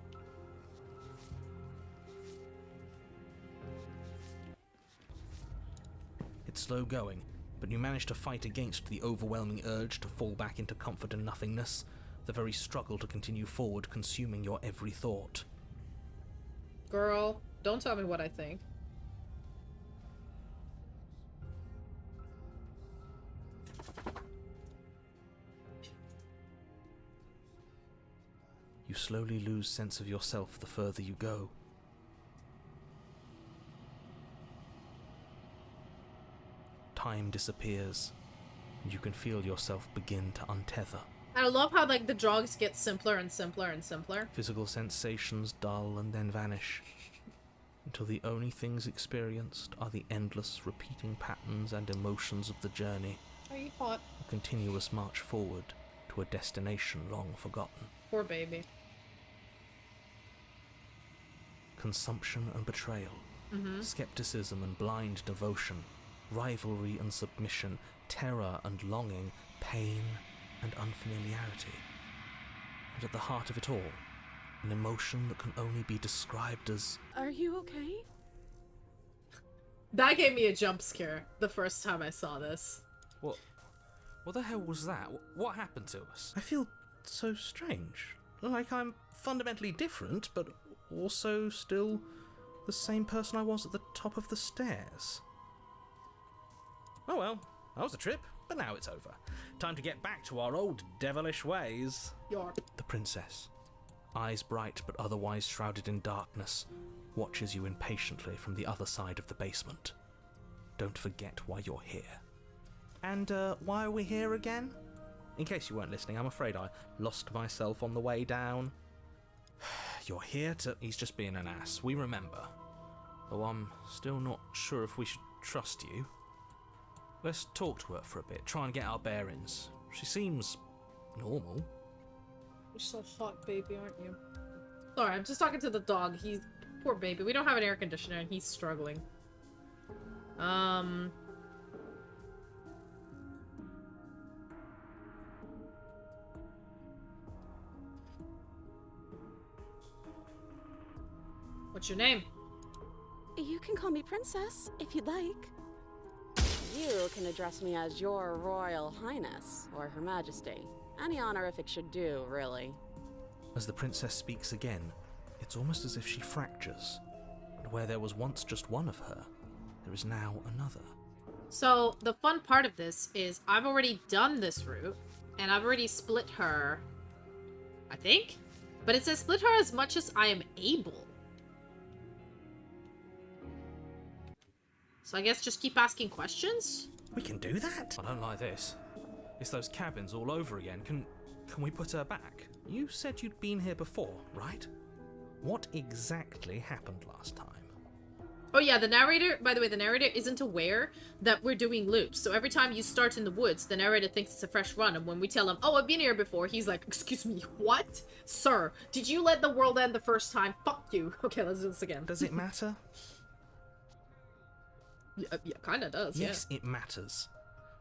It's slow going, but you manage to fight against the overwhelming urge to fall back into comfort and nothingness, the very struggle to continue forward consuming your every thought. Girl, don't tell me what I think. You slowly lose sense of yourself the further you go. Time disappears, and you can feel yourself begin to untether. I love how, like, the drugs get simpler and simpler and simpler. Physical sensations dull and then vanish, until the only things experienced are the endless repeating patterns and emotions of the journey, Are you hot? a continuous march forward to a destination long forgotten. Poor baby. Consumption and betrayal, skepticism and blind devotion, rivalry and submission, terror and longing, pain and unfamiliarity. And at the heart of it all, an emotion that can only be described as... Are you okay? That gave me a jump scare the first time I saw this. What the hell was that? What happened to us? I feel so strange. Like I'm fundamentally different, but also still the same person I was at the top of the stairs. Oh well, that was a trip, but now it's over. Time to get back to our old devilish ways. Yarp. The princess, eyes bright but otherwise shrouded in darkness, watches you impatiently from the other side of the basement. Don't forget why you're here. And why are we here again? In case you weren't listening, I'm afraid I lost myself on the way down. You're here to... He's just being an ass, we remember. Though I'm still not sure if we should trust you. Let's talk to her for a bit, try and get our bearings. She seems normal. You're so hot, baby, aren't you? Sorry, I'm just talking to the dog. He's... Poor baby. We don't have an air conditioner and he's struggling. What's your name? You can call me Princess, if you'd like. You can address me as Your Royal Highness, or Her Majesty. Any honorific should do, really. As the princess speaks again, it's almost as if she fractures. And where there was once just one of her, there is now another. So, the fun part of this is I've already done this route, and I've already split her, I think? But it says split her as much as I am able. So I guess just keep asking questions? We can do that? I don't like this. It's those cabins all over again. Can we put her back? You said you'd been here before, right? What exactly happened last time? Oh yeah, the narrator, by the way, the narrator isn't aware that we're doing loops. So every time you start in the woods, the narrator thinks it's a fresh run. And when we tell him, oh, I've been here before, he's like, excuse me, what? Sir, did you let the world end the first time? Fuck you. Okay, let's do this again. Does it matter? Yeah, kinda does, Yes, it matters.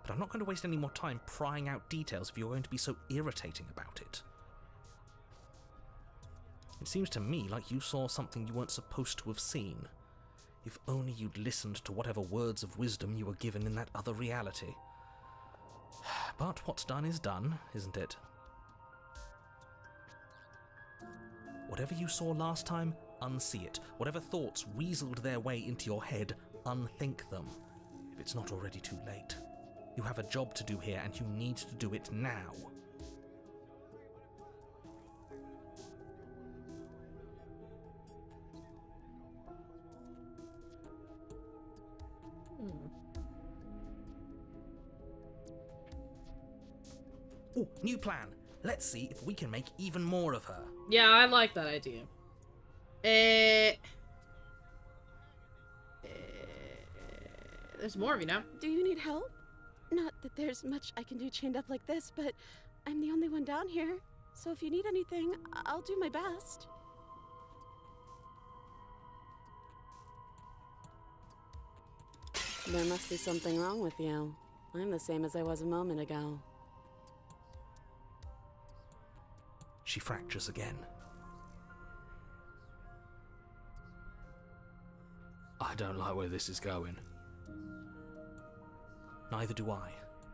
But I'm not going to waste any more time prying out details if you're going to be so irritating about it. It seems to me like you saw something you weren't supposed to have seen. If only you'd listened to whatever words of wisdom you were given in that other reality. But what's done is done, isn't it? Whatever you saw last time, unsee it. Whatever thoughts weaseled their way into your head, unthink them. If it's not already too late. You have a job to do here, and you need to do it now. Ooh, new plan. Let's see if we can make even more of her. Yeah, I like that idea. There's more of you now. Do you need help? Not that there's much I can do chained up like this, but I'm the only one down here. So if you need anything, I'll do my best. There must be something wrong with you. I'm the same as I was a moment ago. She fractures again. I don't like where this is going. Neither do I.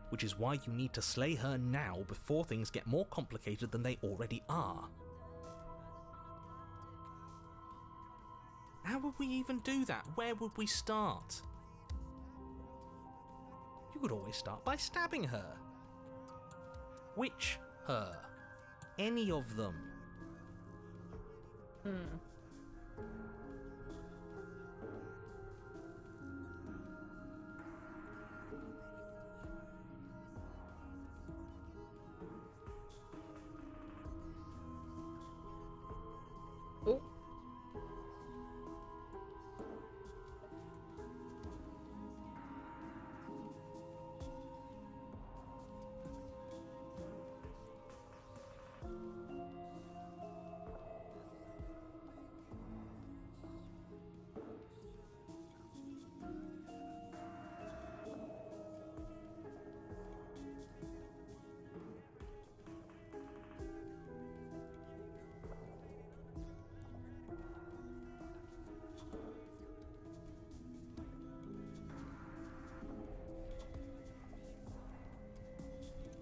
Which is why you need to slay her now before things get more complicated than they already are. How would we even do that? Where would we start? You could always start by stabbing her. Which her? Any of them. Oh.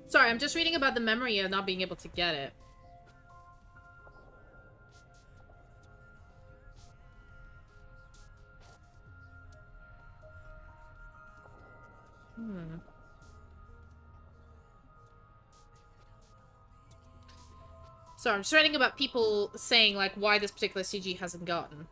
Sorry, I'm just reading about the memory of not being able to get it. So I'm just writing about people saying, like, why this particular CG hasn't gotten.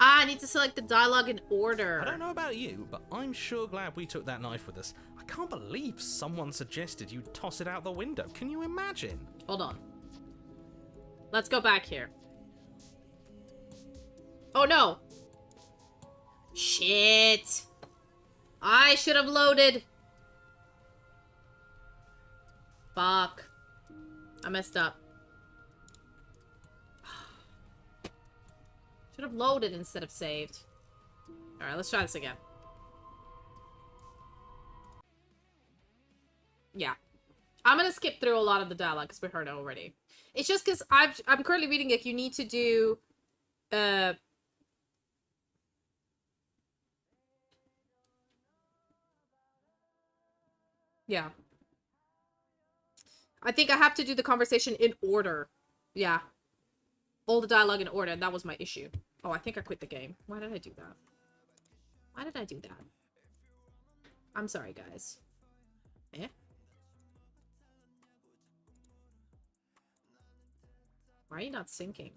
I need to select the dialogue in order. I don't know about you, but I'm sure glad we took that knife with us. I can't believe someone suggested you toss it out the window. Can you imagine? Hold on. Let's go back here. Oh no! Shit! I should have loaded. Fuck. I messed up. Should have loaded instead of saved. Alright, let's try this again. Yeah. I'm gonna skip through a lot of the dialogue because we heard it already. It's just because I'm currently reading it. You need to do... Yeah. I think I have to do the conversation in order. Yeah. All the dialogue in order, that was my issue. Oh, I think I quit the game. Why did I do that? Why did I do that? I'm sorry, guys. Eh? Why are you not syncing?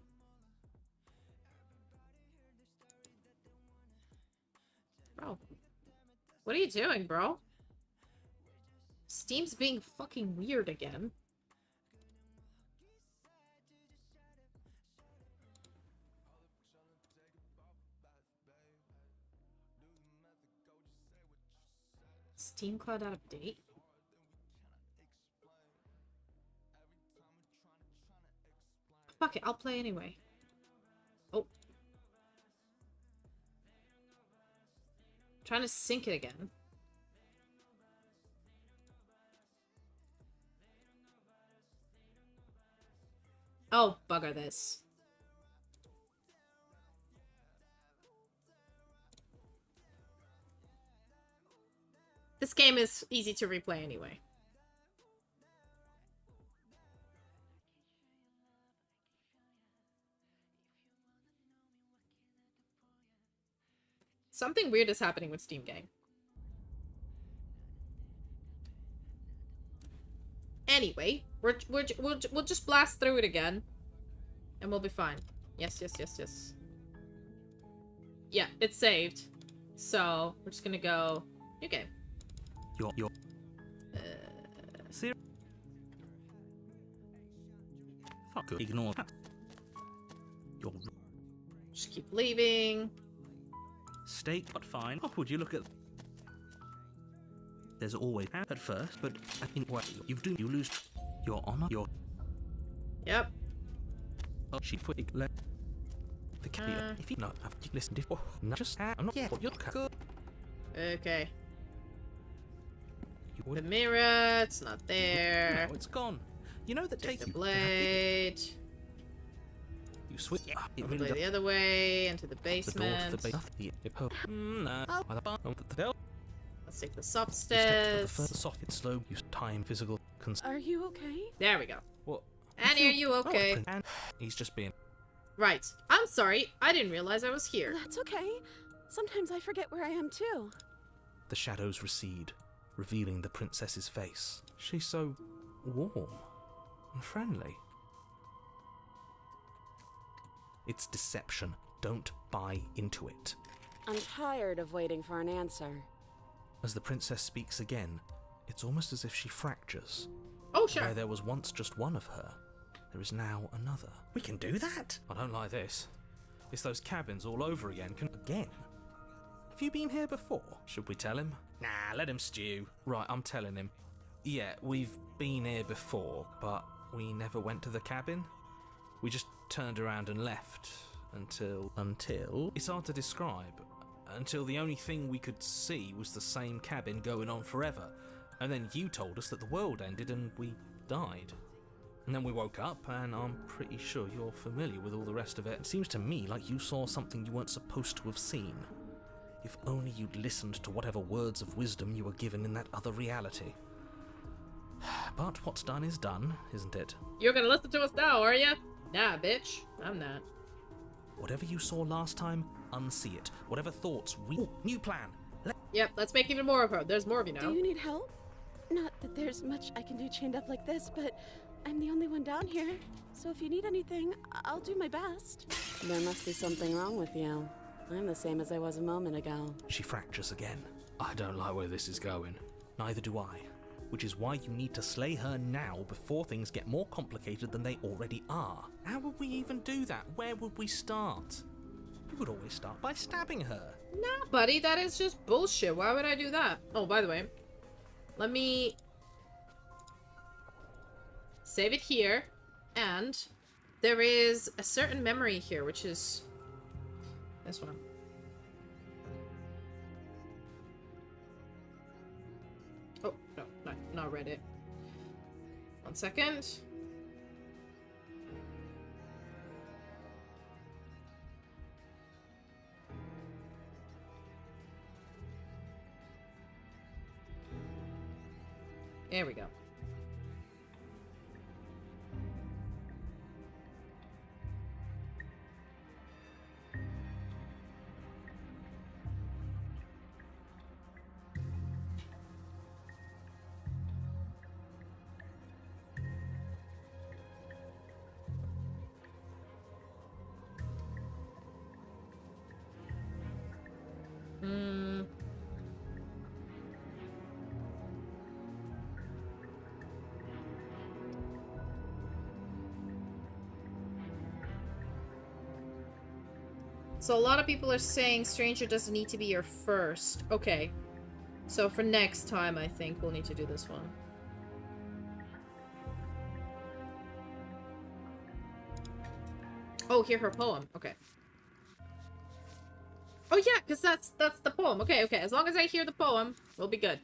Bro. What are you doing, bro? Steam's being fucking weird again. Steam Cloud out of date? Fuck it, I'll play anyway. Oh. Trying to sync it again. Oh, bugger this. This game is easy to replay anyway. Something weird is happening with Steam Gang. Anyway, we'll just blast through it again. And we'll be fine. Yes, yes, yes, yes. Yeah, it's saved. So, we're just gonna go... New game. You're serious? Fuck it. Ignore that. You're... Just keep leaving. Steak, but fine. Oh, would you look at... There's always at first, but I think what you do, you lose your honor. Your... Yep. Oh, she put it... The carrier. If you know, I've listened to... Oh, no, just... I'm not... Yeah, you're good. Okay. You The would... mirror, it's not there. No, it's gone. You know that Take takes... the blade. You switch... Yeah, it Probably really the other way, into the the door to basement. the base. Let's take the soft You step to the stairs. first soft, it's slow, use time, physical, Are you okay? There we go. What? Annie, are you okay? And He's just being. Right. I'm sorry. I didn't realize I was here. That's okay. Sometimes I forget where I am too. the shadows recede, revealing the princess's face. She's so warm and friendly. It's deception. Don't buy into it. I'm tired of waiting for an answer. As the princess speaks again, it's almost as if she fractures. Oh, sure. Where there was once just one of her, there is now another. We can do that? I don't like this. It's those cabins all over again. Again? Have you been here before? Should we tell him? Nah, let him stew. Right, I'm telling him. Yeah, we've been here before, but we never went to the cabin. We just turned around and left until... It's hard to describe. Until the only thing we could see was the same cabin going on forever. And then you told us that the world ended and we died. And then we woke up, and I'm pretty sure you're familiar with all the rest of it. It seems to me like you saw something you weren't supposed to have seen. If only you'd listened to whatever words of wisdom you were given in that other reality. But what's done is done, isn't it? You're gonna listen to us now, are you? Nah, bitch. I'm not. Whatever you saw last time, unsee it. Whatever thoughts Ooh, new plan. Yep, let's make even more of her. There's more of you now. Do you need help? Not that there's much I can do chained up like this, but I'm the only one down here. So if you need anything, I'll do my best. There must be something wrong with you. I'm the same as I was a moment ago. She fractures again. I don't like where this is going. Neither do I. Which is why you need to slay her now before things get more complicated than they already are. How would we even do that? Where would we start? We would always start by stabbing her. Nah, buddy, that is just bullshit. Why would I do that? Oh, by the way, let me save it here. And there is a certain memory here, which is this one. Oh, no, not Reddit. 1 second. There we go. So a lot of people are saying stranger doesn't need to be your first. Okay. So for next time, I think we'll need to do this one. Oh, hear her poem. Okay. Oh yeah, because that's the poem. Okay, okay. As long as I hear the poem, we'll be good.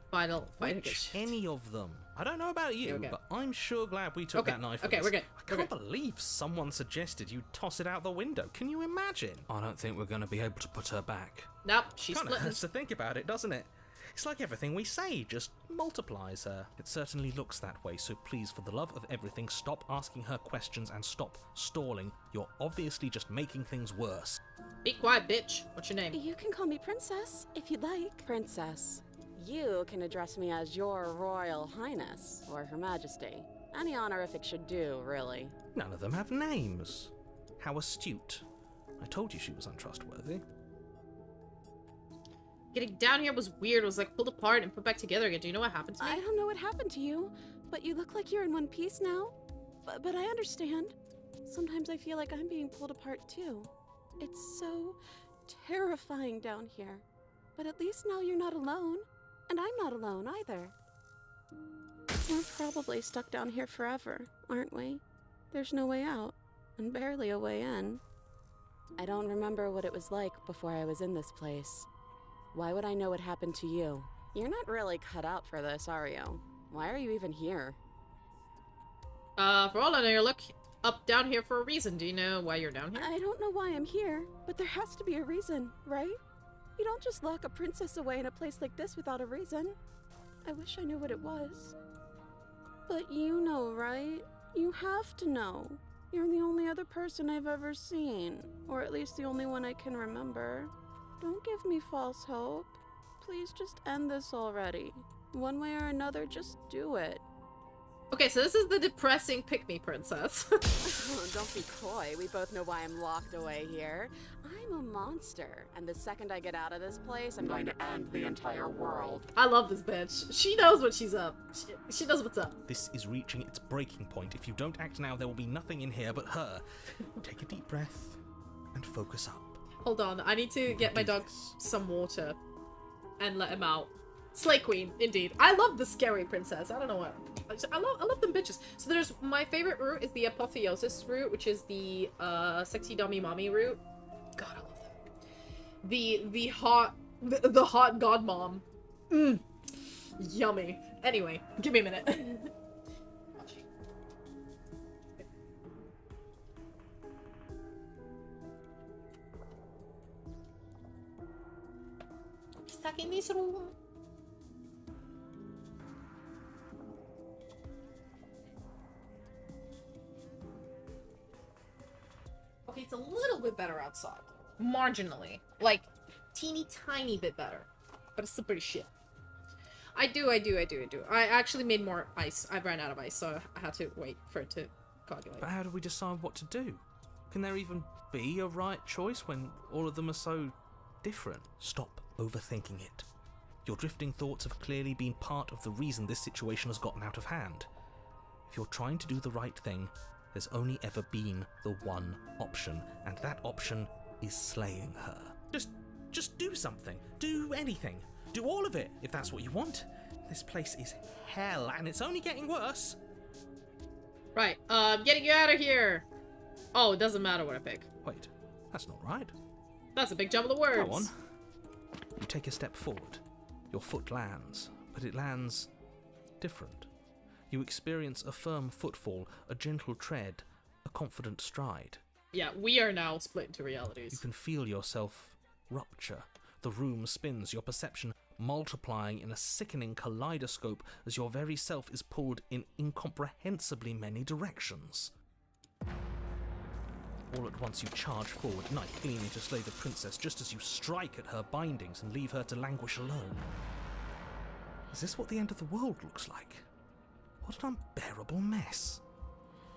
Final fight. Any of them. I don't know about you, but I'm sure glad we took that knife. Okay, we're good. I can't believe someone suggested you toss it out the window. Can you imagine? I don't think we're going to be able to put her back. Nope, she's Kind of splitting. hurts to think about it, doesn't it? It's like everything we say just multiplies her. It certainly looks that way, so please, for the love of everything, stop asking her questions and stop stalling. You're obviously just making things worse. Be quiet, bitch. What's your name? You can call me Princess, if you'd like. Princess. You can address me as Your Royal Highness, or Her Majesty. Any honorific should do, really. None of them have names. How astute. I told you she was untrustworthy. Getting down here was weird. It was like pulled apart and put back together again. Do you know what happened to me? I don't know what happened to you, but you look like you're in one piece now. But I understand. Sometimes I feel like I'm being pulled apart too. It's so terrifying down here. But at least now you're not alone. And I'm not alone either. We're probably stuck down here forever, aren't we? There's no way out, and barely a way in. I don't remember what it was like before I was in this place. Why would I know what happened to you? You're not really cut out for this, are you? Why are you even here? For all I know, you look up down here for a reason. Do you know why you're down here? I don't know why I'm here, but there has to be a reason, right? You don't just lock a princess away in a place like this without a reason. I wish I knew what it was. But you know, right? You have to know. You're the only other person I've ever seen, or at least the only one I can remember. Don't give me false hope. Please just end this already. One way or another, just do it. Okay, so this is the depressing pick-me princess. Oh, don't be coy. We both know why I'm locked away here. I'm a monster, and the second I get out of this place, I'm going to end the entire world. I love this bitch. She knows what she's up. She knows what's up. This is reaching its breaking point. If you don't act now, there will be nothing in here but her. Take a deep breath and focus up. Hold on, I need to get my dog some water and let him out. Slay Queen, indeed. I love the scary princess. I don't know what. I love them bitches. So there's my favorite route is the apotheosis route, which is the sexy dummy mommy route. God, I love that. The hot god mom. Yummy. Anyway, give me a minute. Stuck in this room. Okay, it's a little bit better outside. Marginally. Like, teeny tiny bit better. But it's still pretty shit. I do. I actually made more ice. I've ran out of ice, so I had to wait for it to coagulate. But how do we decide what to do? Can there even be a right choice when all of them are so different? Stop overthinking it. Your drifting thoughts have clearly been part of the reason this situation has gotten out of hand. If you're trying to do the right thing, there's only ever been the one option, and that option is slaying her. Just do something. Do anything. Do all of it, if that's what you want. This place is hell, and it's only getting worse. Right, getting you out of here! Oh, it doesn't matter what I pick. Wait, that's not right. That's a big jumble of words. Go on. You take a step forward. Your foot lands, but it lands different. You experience a firm footfall, a gentle tread, a confident stride. Yeah, we are now split into realities. You can feel yourself rupture. The room spins, your perception multiplying in a sickening kaleidoscope as your very self is pulled in incomprehensibly many directions. All at once you charge forward, knife gleaming to slay the princess just as you strike at her bindings and leave her to languish alone. Is this what the end of the world looks like? What an unbearable mess.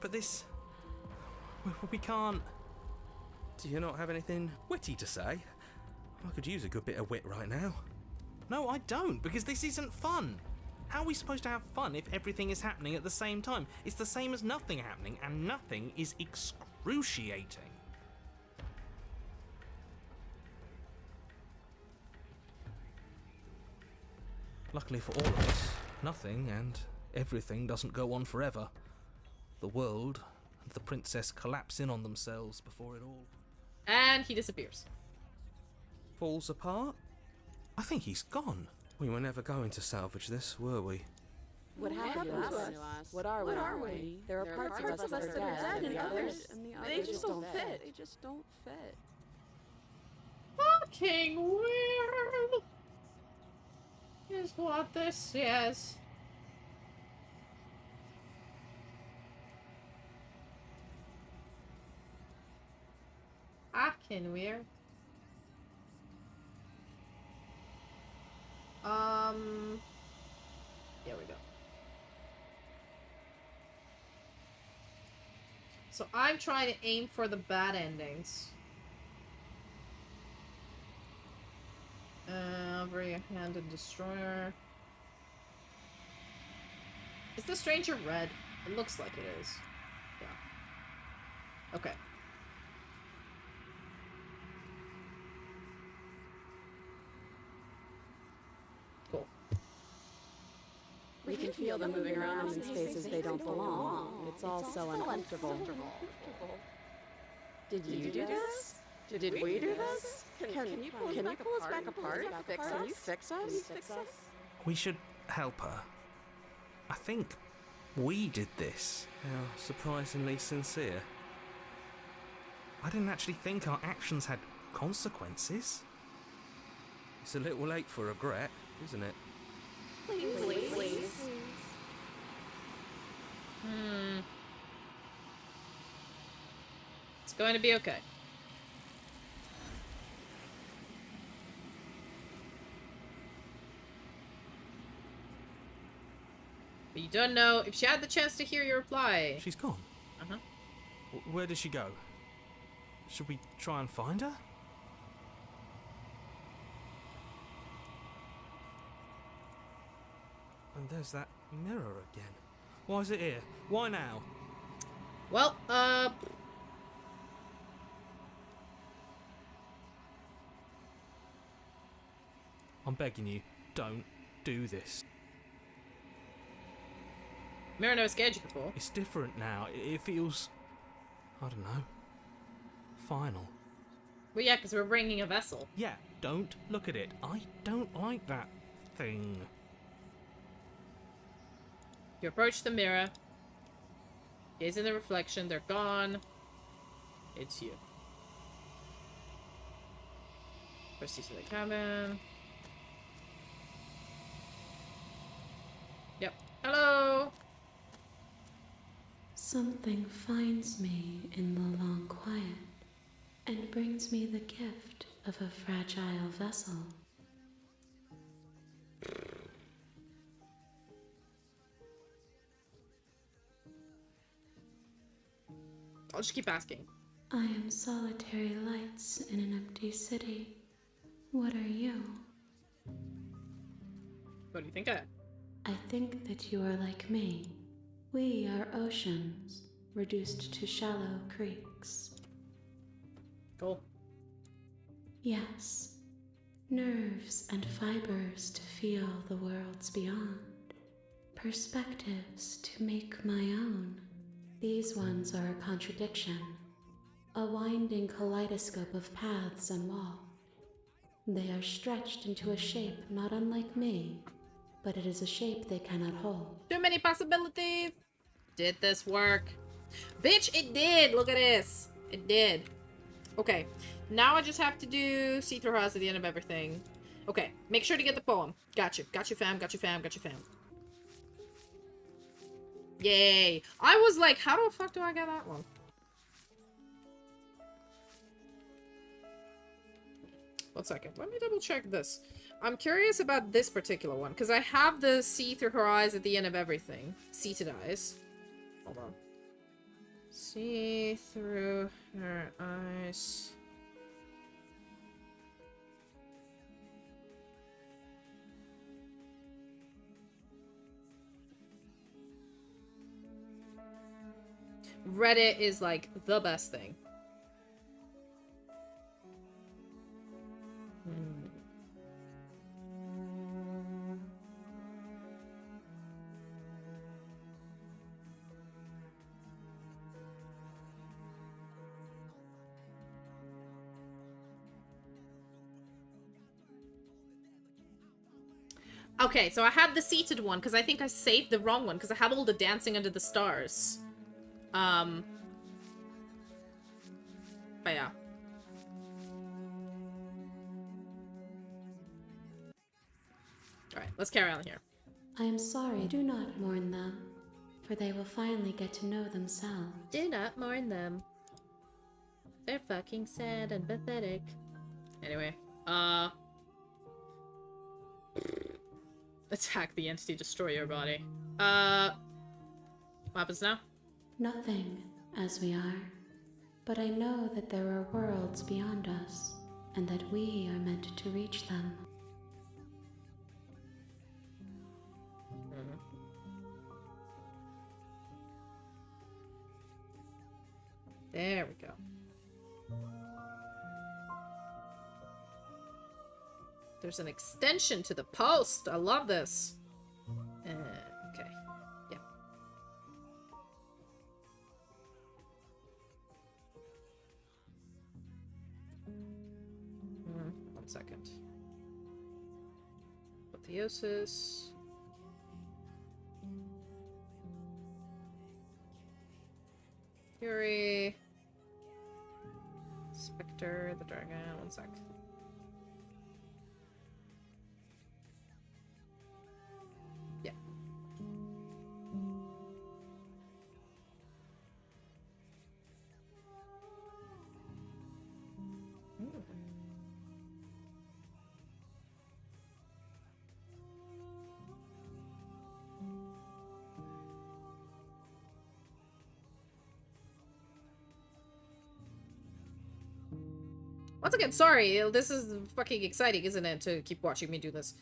But this... we can't... Do you not have anything witty to say? I could use a good bit of wit right now. No, I don't, because this isn't fun. How are we supposed to have fun if everything is happening at the same time? It's the same as nothing happening, and nothing is excruciating. Luckily for all of us, nothing and everything doesn't go on forever. The world and the princess collapse in on themselves before it all And he disappears. falls apart. I think he's gone. We were never going to salvage this, were we? What happened to us? What are we? There are parts of us that are dead, and the others, they just don't fit. They just don't fit. Fucking weird is what this is. Fucking weird. Here we go. So I'm trying to aim for the bad endings. Bring a handed destroyer. Is the stranger red? It looks like it is. Yeah. Okay. Cool. We can feel them moving around in spaces they don't belong. It's all so uncomfortable. Did you do this? Did we do this? Can you pull us back apart? Can you fix us? We should help her. I think we did this. How surprisingly sincere. I didn't actually think our actions had consequences. It's a little late for regret, isn't it? Please. It's going to be okay. But you don't know if she had the chance to hear your reply. She's gone. Uh-huh. Where did she go? Should we try and find her? And there's that mirror again. Why is it here? Why now? Well, I'm begging you, don't do this. Mirror never scared you before. It's different now. It feels, I don't know, final. Well, yeah, because we're bringing a vessel. Yeah, don't look at it. I don't like that thing. You approach the mirror. Gaze in the reflection. They're gone. It's you. Proceed to the cabin. Yep. Hello! Something finds me in the long quiet and brings me the gift of a fragile vessel. I'll just keep asking. I am solitary lights in an empty city. What are you? What do you think I am? I think that you are like me. We are oceans, reduced to shallow creeks. Cool. Yes, nerves and fibers to feel the worlds beyond. Perspectives to make my own. These ones are a contradiction. A winding kaleidoscope of paths and walls. They are stretched into a shape not unlike me, but it is a shape they cannot hold. Too many possibilities! Did this work? Bitch, it did! Look at this! It did. Okay, now I just have to do see through us at the end of everything. Okay, make sure to get the poem. Got you. Got you, fam. Got you, fam. Got you, fam. Yay! I was like, how the fuck do I get that one? One second. Let me double check this. I'm curious about this particular one, because I have the see through her eyes at the end of everything. Seated eyes. Hold on. See through her eyes. Reddit is like the best thing. Okay, so I had the seated one because I think I saved the wrong one because I have all the dancing under the stars. But yeah. Alright, let's carry on here. I am sorry. Do not mourn them, for they will finally get to know themselves. Do not mourn them. They're fucking sad and pathetic. Anyway, attack the entity, destroy your body. What happens now? Nothing, as we are. But I know that there are worlds beyond us, and that we are meant to reach them. There we go. There's an extension to the post. I love this. Okay. Yeah. 1 second. Apotheosis. Fury. Spectre, the dragon. 1 sec. Yeah. Once again, sorry, this is fucking exciting, isn't it, to keep watching me do this.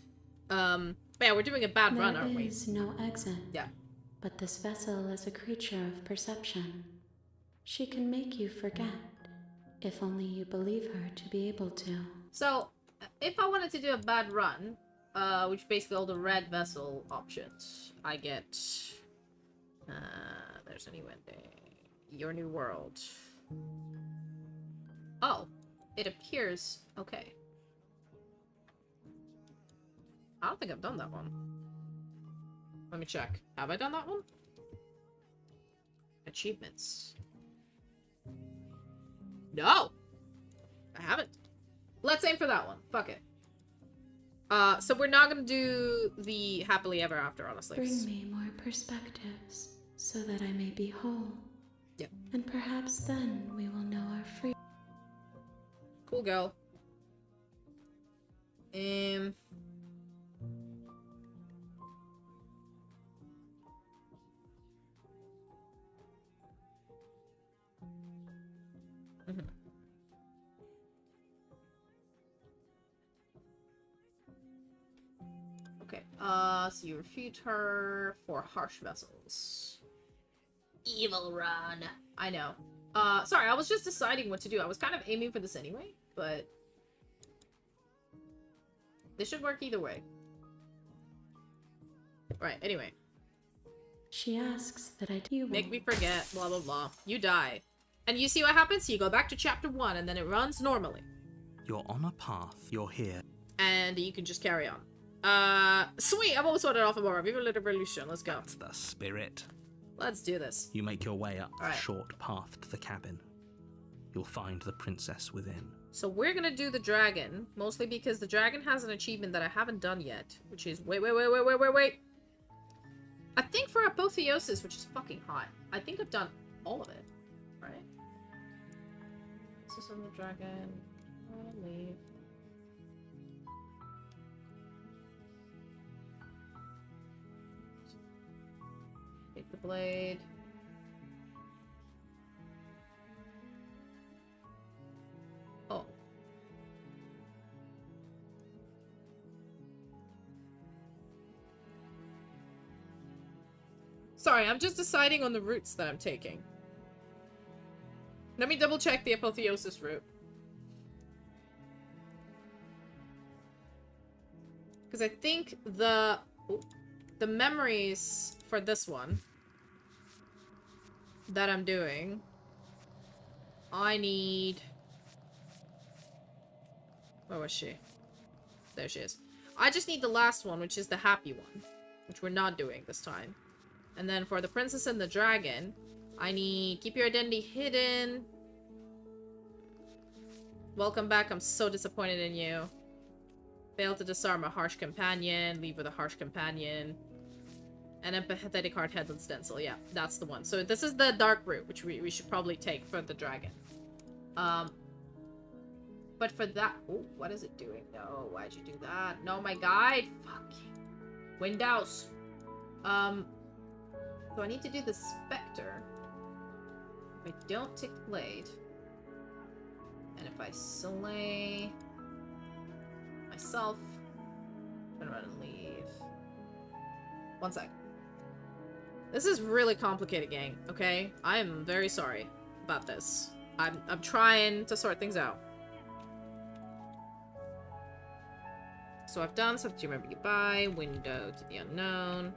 But yeah, we're doing a bad run, aren't we? There is no exit. Yeah. But this vessel is a creature of perception. She can make you forget, if only you believe her to be able to. So, if I wanted to do a bad run, which basically all the red vessel options, I get, there's a new ending. Your new world. Oh. It appears okay. I don't think I've done that one. Let me check. Have I done that one? Achievements. No! I haven't. Let's aim for that one. Fuck it. So we're not gonna do the happily ever after, honestly. Bring me more perspectives, so that I may be whole. Yep. And perhaps then we will know our freedom. Cool girl. Okay, so you refute her for harsh vessels. Evil run. I know. Sorry, I was just deciding what to do. I was kind of aiming for this anyway, but this should work either way. Right, anyway. She asks that I do. Make me forget, blah, blah, blah. You die. And you see what happens? You go back to chapter 1, and then it runs normally. You're on a path. You're here. And you can just carry on. Sweet! I've always wanted off of more. Viva la revolution. Let's go. That's the spirit. Let's do this. You make your way up the Alright. short path to the cabin. You'll find the princess within. So we're gonna do the dragon, mostly because the dragon has an achievement that I haven't done yet, which is wait. I think for apotheosis, which is fucking hot. I think I've done all of it, right? This is on the dragon. I'll leave. Take the blade. Oh. Sorry, I'm just deciding on the routes that I'm taking. Let me double check the apotheosis route. Because I think the memories for this one that I'm doing, I need... Where was she? There she is. I just need the last one, which is the happy one, which we're not doing this time. And then for the princess and the dragon, I need keep your identity hidden. Welcome back, I'm so disappointed in you. Fail to disarm a harsh companion, leave with a harsh companion. An empathetic hard-headed stencil, yeah, that's the one. So this is the dark route, which we should probably take for the dragon. But for that... Oh, what is it doing? No, why'd you do that? No, my guide! Fuck. Windows. So I need to do the Spectre. If I don't take the blade. And if I slay... myself... I'm gonna run and leave. One sec. This is really complicated, gang, okay? I am very sorry about this. I'm trying to sort things out. So I've done something to remember goodbye, window to the unknown,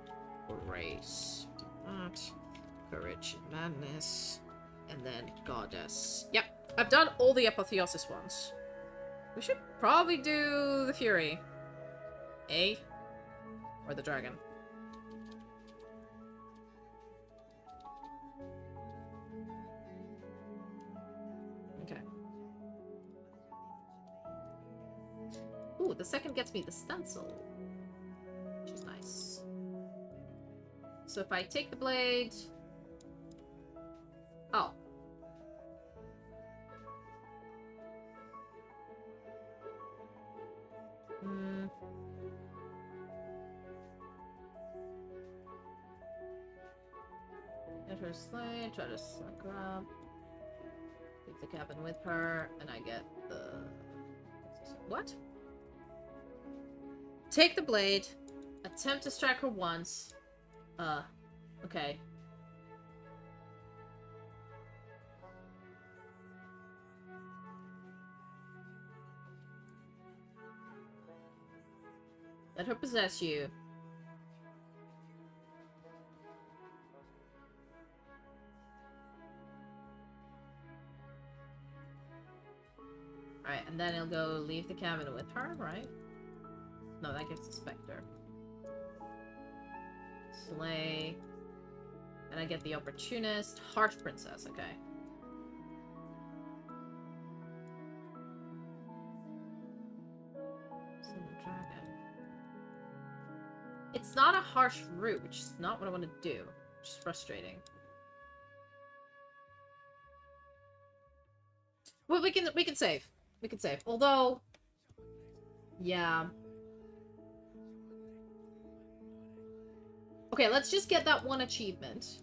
race, do that, courage and madness, and then goddess. Yep, I've done all the apotheosis ones. We should probably do the fury. Or the dragon. Okay. Ooh, the second gets me the stencil. Which is nice. So if I take the blade... Oh. Get her slay, try to suck her up. Leave the cabin with her, and I get the... What? Take the blade. Attempt to strike her once. Okay. Let her possess you. Alright, and then he'll go leave the cabin with her, right? No, that gives the Spectre. Slay. And I get the Opportunist. Harsh Princess, okay. Dragon. It's not a harsh route, which is not what I want to do. Which is frustrating. Well, we can save. We can save. Although, yeah. Okay, let's just get that one achievement.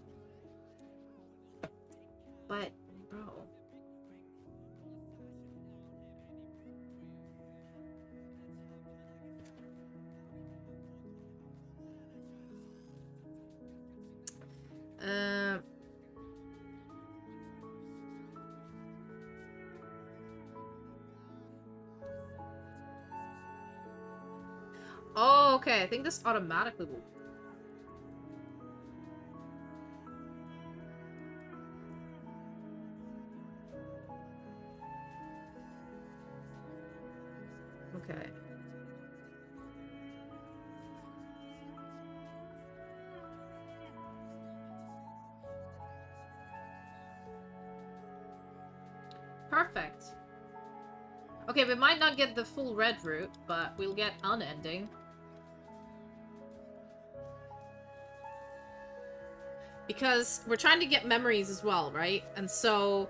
But, bro. Oh, okay. I think this automatically will. Okay. Perfect. Okay, we might not get the full red route, but we'll get unending. Because we're trying to get memories as well, right? And so...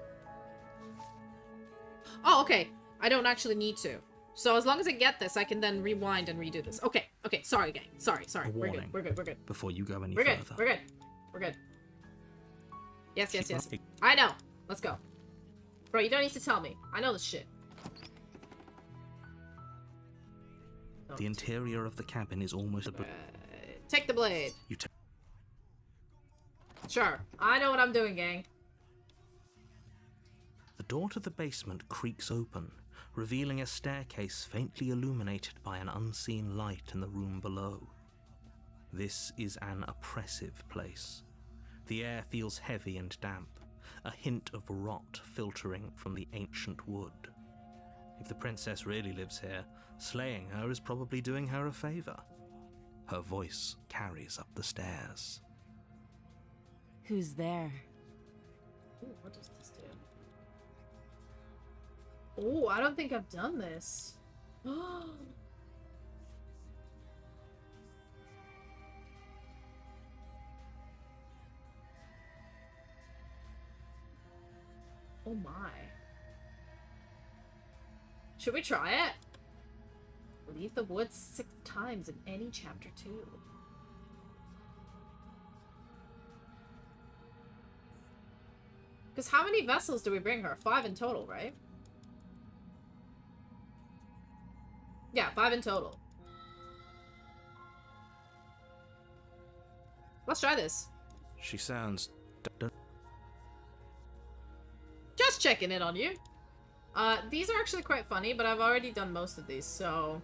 Oh, okay. I don't actually need to. So as long as I get this, I can then rewind and redo this. Okay, okay. Sorry, gang. Sorry. We're good. We're good. Before you go any We're further. good. We're good. Yes. I know. Let's go. Bro, you don't need to tell me. I know this shit. The interior of the cabin is almost a... Take the blade. You take... Sure. I know what I'm doing, gang. door to the basement creaks open, revealing a staircase faintly illuminated by an unseen light in the room below. This is an oppressive place. The air feels heavy and damp, a hint of rot filtering from the ancient wood. If the princess really lives here, slaying her is probably doing her a favor. Her voice carries up the stairs. Who's there? Ooh, what does this do? Oh, I don't think I've done this. Oh my. Should we try it? Leave the woods 6 times in any chapter 2. Because how many vessels do we bring her? 5 in total, right? Yeah, 5 in total. Let's try this. She sounds... Just checking in on you. These are actually quite funny, but I've already done most of these, so...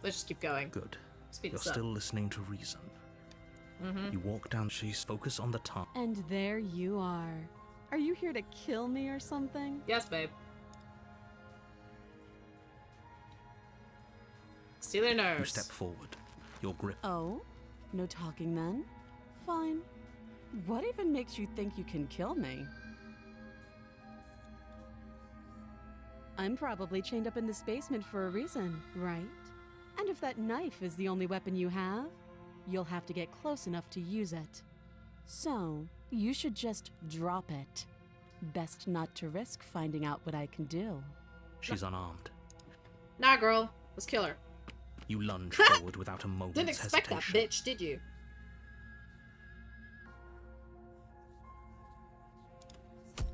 Let's just keep going. Good. Speed You're this up. still listening to reason. You walk down, she's focused on the top. And there you are. Are you here to kill me or something? Yes, babe. Steal their nerves. You step forward. Your grip. Oh? No talking then? Fine. What even makes you think you can kill me? I'm probably chained up in this basement for a reason, right? And if that knife is the only weapon you have, you'll have to get close enough to use it. So, you should just drop it. Best not to risk finding out what I can do. She's unarmed. Nah, girl. Let's kill her. You lunge forward without a moment's Didn't expect hesitation. that bitch, did you?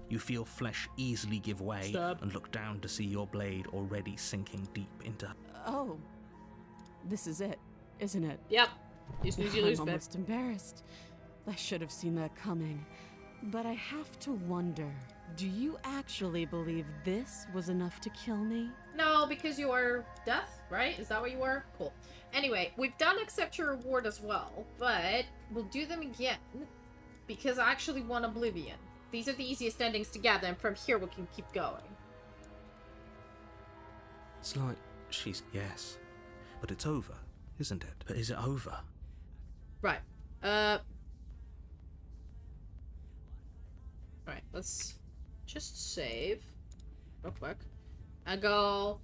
You feel flesh easily give way Stab. and look down to see your blade already sinking deep into... Oh. This is it, isn't it? Yep. You snooze, you lose, I'm babe. almost embarrassed. I should have seen that coming. But I have to wonder, do you actually believe this was enough to kill me? No, because you are death, right? Is that what you were? Cool. Anyway, we've done accept your reward as well, but we'll do them again because I actually want Oblivion. These are the easiest endings to gather, and from here we can keep going. It's like she's... Yes. But it's over, isn't it? But is it over? Right. Alright, let's just save real quick and go.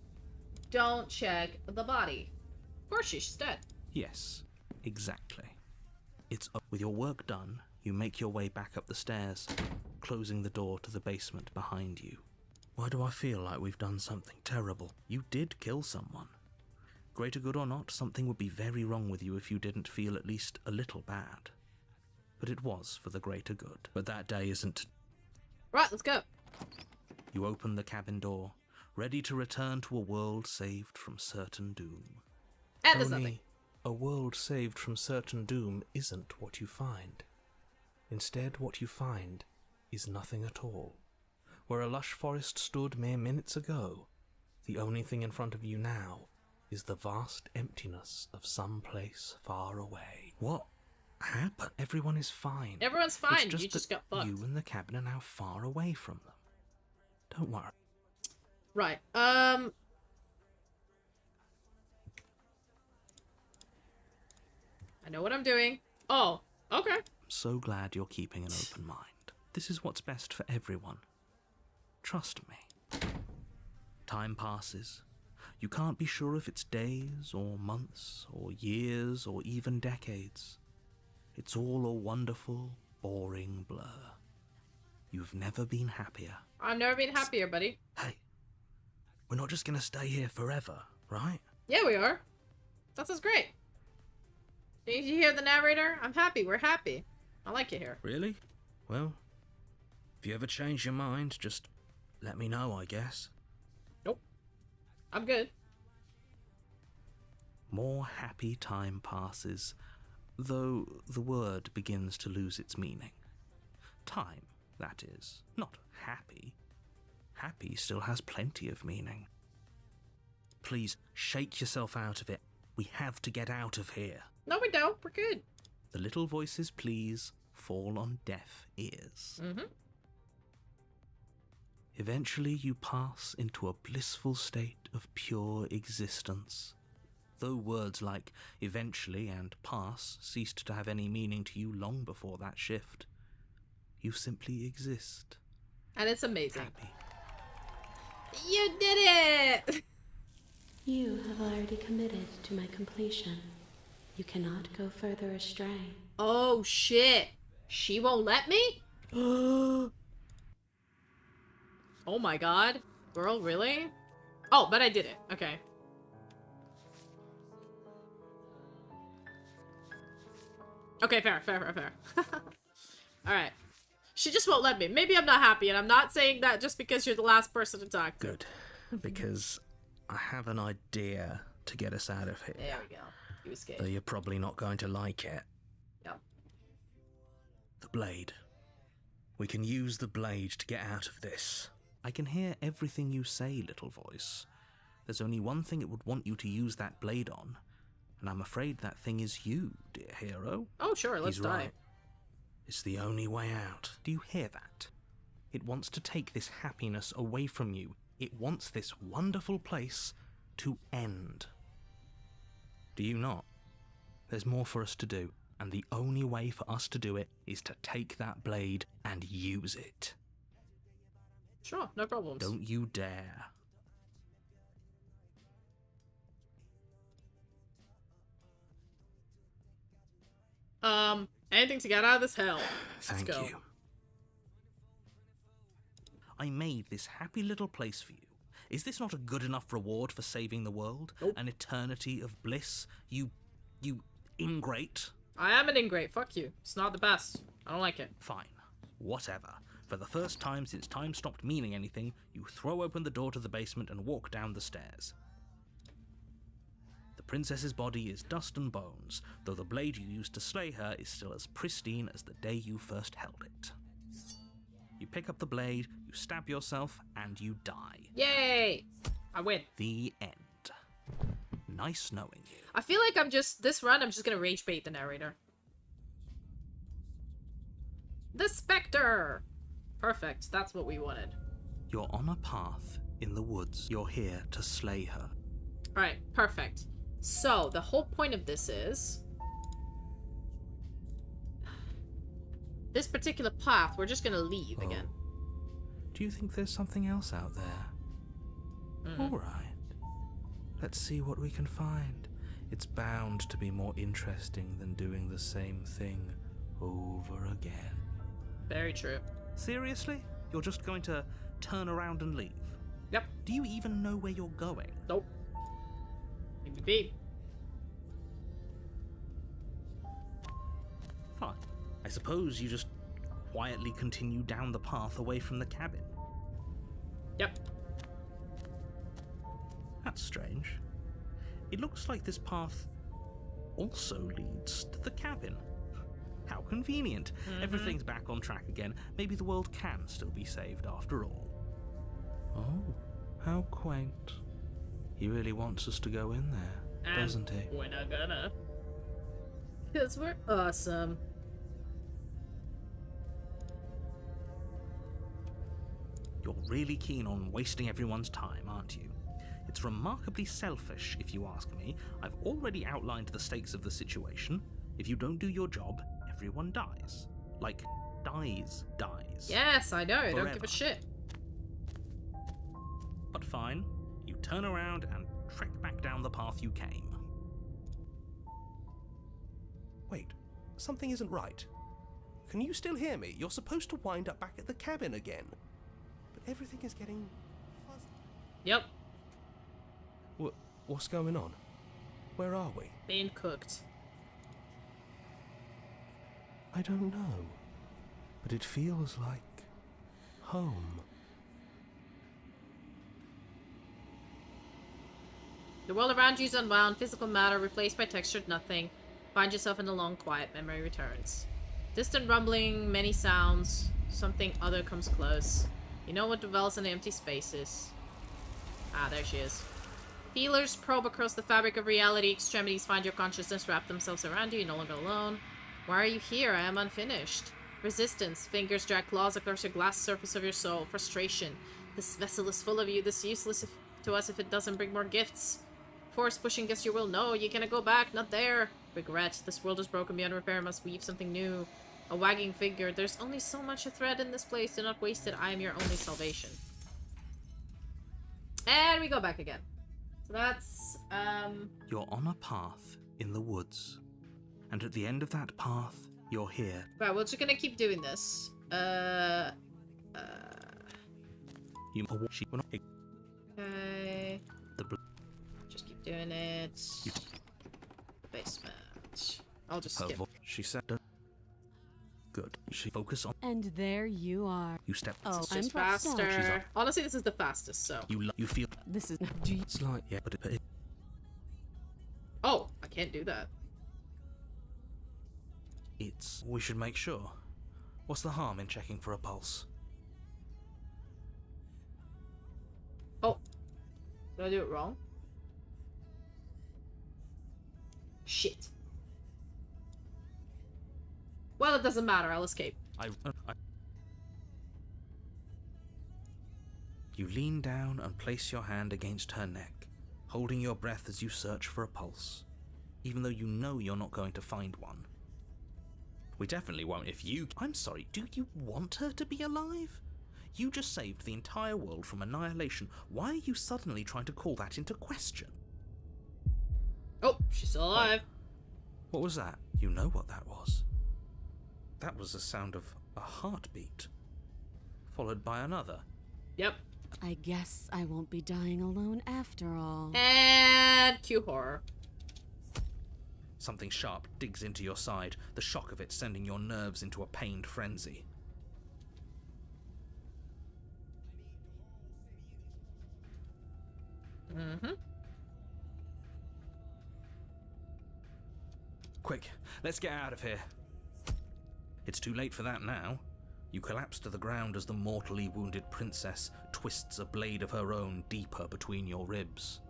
Don't check the body. Of course she's dead. Yes, exactly. It's up. With your work done, you make your way back up the stairs, closing the door to the basement behind you. Why do I feel like we've done something terrible? You did kill someone. Greater good or not, something would be very wrong with you if you didn't feel at least a little bad. But it was for the greater good. But that day isn't... Right, let's go. You open the cabin door, ready to return to a world saved from certain doom. And there's Only nothing. a world saved from certain doom isn't what you find. Instead, what you find is nothing at all. Where a lush forest stood mere minutes ago, the only thing in front of you now is the vast emptiness of some place far away. What happened? Everyone is fine. Everyone's It's fine. just You just that got fucked. You and the cabin are now far away from them. Don't worry. Right. I know what I'm doing. Oh, okay. I'm so glad you're keeping an open mind. This is what's best for everyone. Trust me. Time passes. You can't be sure if it's days, or months, or years, or even decades. It's all a wonderful, boring blur. You've never been happier. I've never been happier, buddy. Hey, we're not just gonna stay here forever, right? Yeah, we are. That sounds great. Did you hear the narrator? I'm happy. We're happy. I like it here. Really? Well, if you ever change your mind, just let me know, I guess. Nope. I'm good. More happy time passes, though the word begins to lose its meaning. Time that is. Not happy. Happy still has plenty of meaning. Please, shake yourself out of it. We have to get out of here. No, we don't. We're good. The little voices, please, fall on deaf ears. Mm-hmm. Eventually you pass into a blissful state of pure existence. Though words like eventually and pass ceased to have any meaning to you long before that shift, you simply exist. And it's amazing. Happy. You did it! You have already committed to my completion. You cannot go further astray. Oh shit. She won't let me? Oh my god. Girl, really? Oh, but I did it. Okay. Okay, fair. Alright. She just won't let me. Maybe I'm not happy, and I'm not saying that just because you're the last person to talk to. Good. Because I have an idea to get us out of here. There we go. He was scared. Though you're probably not going to like it. Yep. The blade. We can use the blade to get out of this. I can hear everything you say, little voice. There's only one thing it would want you to use that blade on, and I'm afraid that thing is you, dear hero. Oh, sure, let's He's die. right. It's the only way out. Do you hear that? It wants to take this happiness away from you. It wants this wonderful place to end. Do you not? There's more for us to do, and the only way for us to do it is to take that blade and use it. Sure, no problems. Don't you dare. Anything to get out of this hell. Thank Let's go. you. I made this happy little place for you. Is this not a good enough reward for saving the world? Nope. An eternity of bliss? You ingrate? I am an ingrate, fuck you. It's not the best. I don't like it. Fine. Whatever. For the first time since time stopped meaning anything, you throw open the door to the basement and walk down the stairs. The princess's body is dust and bones, though the blade you used to slay her is still as pristine as the day you first held it. You pick up the blade, you stab yourself, and you die. Yay! I win. The end. Nice knowing you. I feel like this run, I'm just gonna rage bait the narrator. The Spectre! Perfect, that's what we wanted. You're on a path in the woods. You're here to slay her. Alright, perfect. So, the whole point of this is... this particular path, we're just gonna leave again. Do you think there's something else out there? Alright. Let's see what we can find. It's bound to be more interesting than doing the same thing over again. Very true. Seriously? You're just going to turn around and leave? Yep. Do you even know where you're going? Nope. Maybe be. Fine. I suppose you just quietly continue down the path away from the cabin. Yep. That's strange. It looks like this path also leads to the cabin. How convenient. Everything's back on track again. Maybe the world can still be saved after all. Oh, how quaint. He really wants us to go in there, And doesn't he? we're not gonna. Because we're awesome. You're really keen on wasting everyone's time, aren't you? It's remarkably selfish, if you ask me. I've already outlined the stakes of the situation. If you don't do your job, everyone dies. Like, dies. Yes, I know. Don't give Forever. a shit. But fine, you turn around and trek back down the path you came. Wait, something isn't right. Can you still hear me? You're supposed to wind up back at the cabin again. But everything is getting fuzzy. Yep. What's going on? Where are we? Being cooked. I don't know. But it feels like home. The world around you is unwound, physical matter replaced by textured nothing. Find yourself in a long, quiet memory returns. Distant rumbling, many sounds. Something other comes close. You know what dwells in the empty spaces. Ah, there she is. Feelers probe across the fabric of reality. Extremities find your consciousness, wrap themselves around you. You're no longer alone. Why are you here? I am unfinished. Resistance. Fingers drag claws across the glass surface of your soul. Frustration. This vessel is full of you. This is useless to us if it doesn't bring more gifts. Force pushing against your will. No, you cannot go back. Not there. Regret. This world is broken beyond repair. Must weave something new. A wagging figure. There's only so much a thread in this place. Do not waste it. I am your only salvation. And we go back again. So that's, You're on a path in the woods. And at the end of that path, you're here. Right, we're just gonna keep doing this. Okay. Just keep doing it. Basement. I'll just skip. She said, good. She focus on. And there you are. You step. Oh, It's I'm just pressed on. faster. Honestly, this is the fastest, so. You feel. This is It's like yeah, but it Oh, I can't do that. it's. We should make sure. What's the harm in checking for a pulse? Oh. Did I do it wrong? Shit. Well, it doesn't matter. I'll escape. You lean down and place your hand against her neck, holding your breath as you search for a pulse, even though you know you're not going to find one. We definitely won't if you... I'm sorry, do you want her to be alive? You just saved the entire world from annihilation. Why are you suddenly trying to call that into question? Oh, she's still alive. What was that? You know what that was. That was the sound of a heartbeat, followed by another. Yep. I guess I won't be dying alone after all. And cue horror. Something sharp digs into your side, the shock of it sending your nerves into a pained frenzy. Mm-hmm. Quick, let's get out of here. It's too late for that now. You collapse to the ground as the mortally wounded princess twists a blade of her own deeper between your ribs.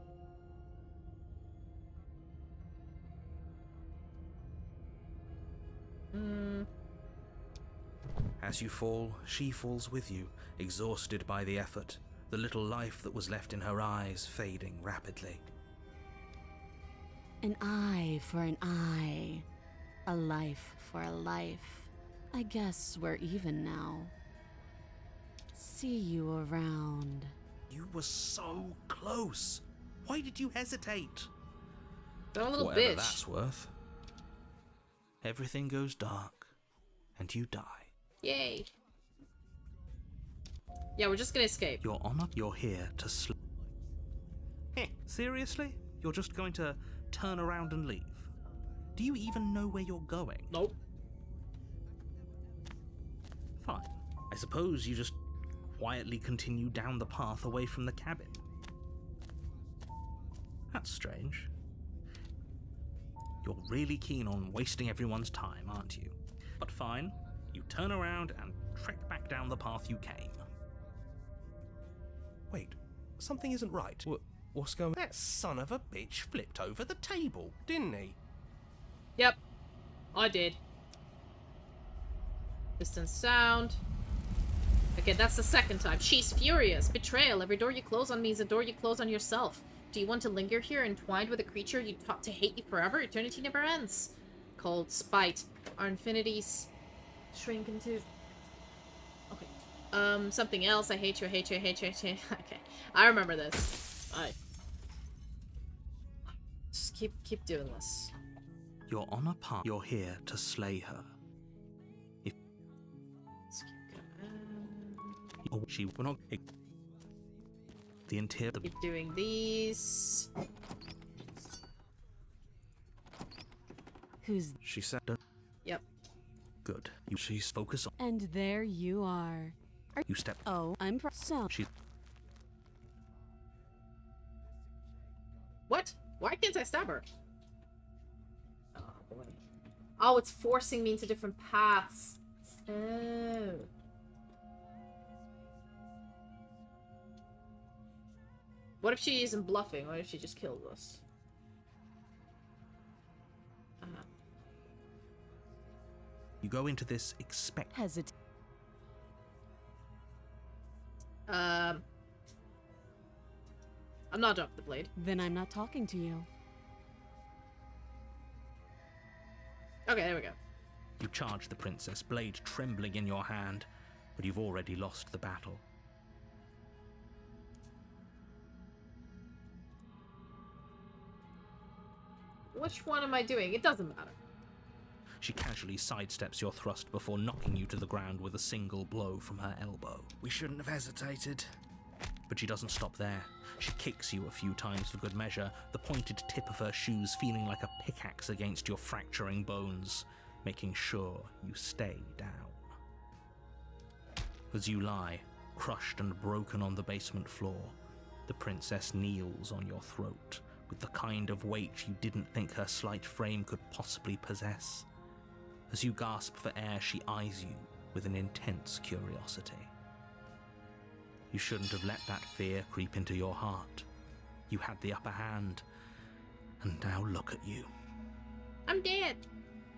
As you fall, she falls with you, exhausted by the effort, the little life that was left in her eyes fading rapidly. An eye for an eye. A life for a life. I guess we're even now. See you around. You were so close. Why did you hesitate? That little Whatever bitch. that's worth. Everything goes dark, and you die. Yay. Yeah, we're just gonna escape. You're on up. You're here to sleep. Seriously? You're just going to turn around and leave? Do you even know where you're going? Nope. Fine. I suppose you just quietly continue down the path away from the cabin. That's strange. You're really keen on wasting everyone's time, aren't you? But fine. You turn around and trek back down the path you came. Wait, something isn't right. What's going on? That son of a bitch flipped over the table, didn't he? Yep. I did. Distant sound. Okay, that's the second time. She's furious. Betrayal. Every door you close on me is a door you close on yourself. Do you want to linger here, entwined with a creature you taught to hate you forever? Eternity never ends. Cold spite. Our infinities shrink into... Okay. Something else. I hate you, I hate you, I hate you, I hate you. Okay. I remember this. Bye. Just keep doing this. You're on a path. You're here to slay her. Let's keep going. Oh, she will not. The interior. Keep doing these. Who's... She said. Yep. Good. She's focused on. And there you are. You step. Oh, I'm so... She. What? Why can't I stab her? Oh boy. Oh, it's forcing me into different paths. Oh. What if she isn't bluffing? What if she just kills us? You go into this Hesitate. I'm not dropping the blade. Then I'm not talking to you. Okay, there we go. You charge the princess, blade trembling in your hand, but you've already lost the battle. Which one am I doing? It doesn't matter. She casually sidesteps your thrust before knocking you to the ground with a single blow from her elbow. We shouldn't have hesitated. But she doesn't stop there. She kicks you a few times for good measure, the pointed tip of her shoes feeling like a pickaxe against your fracturing bones, making sure you stay down. As you lie, crushed and broken on the basement floor, the princess kneels on your throat with the kind of weight you didn't think her slight frame could possibly possess. As you gasp for air, she eyes you with an intense curiosity. You shouldn't have let that fear creep into your heart. You had the upper hand, and now look at you. I'm dead.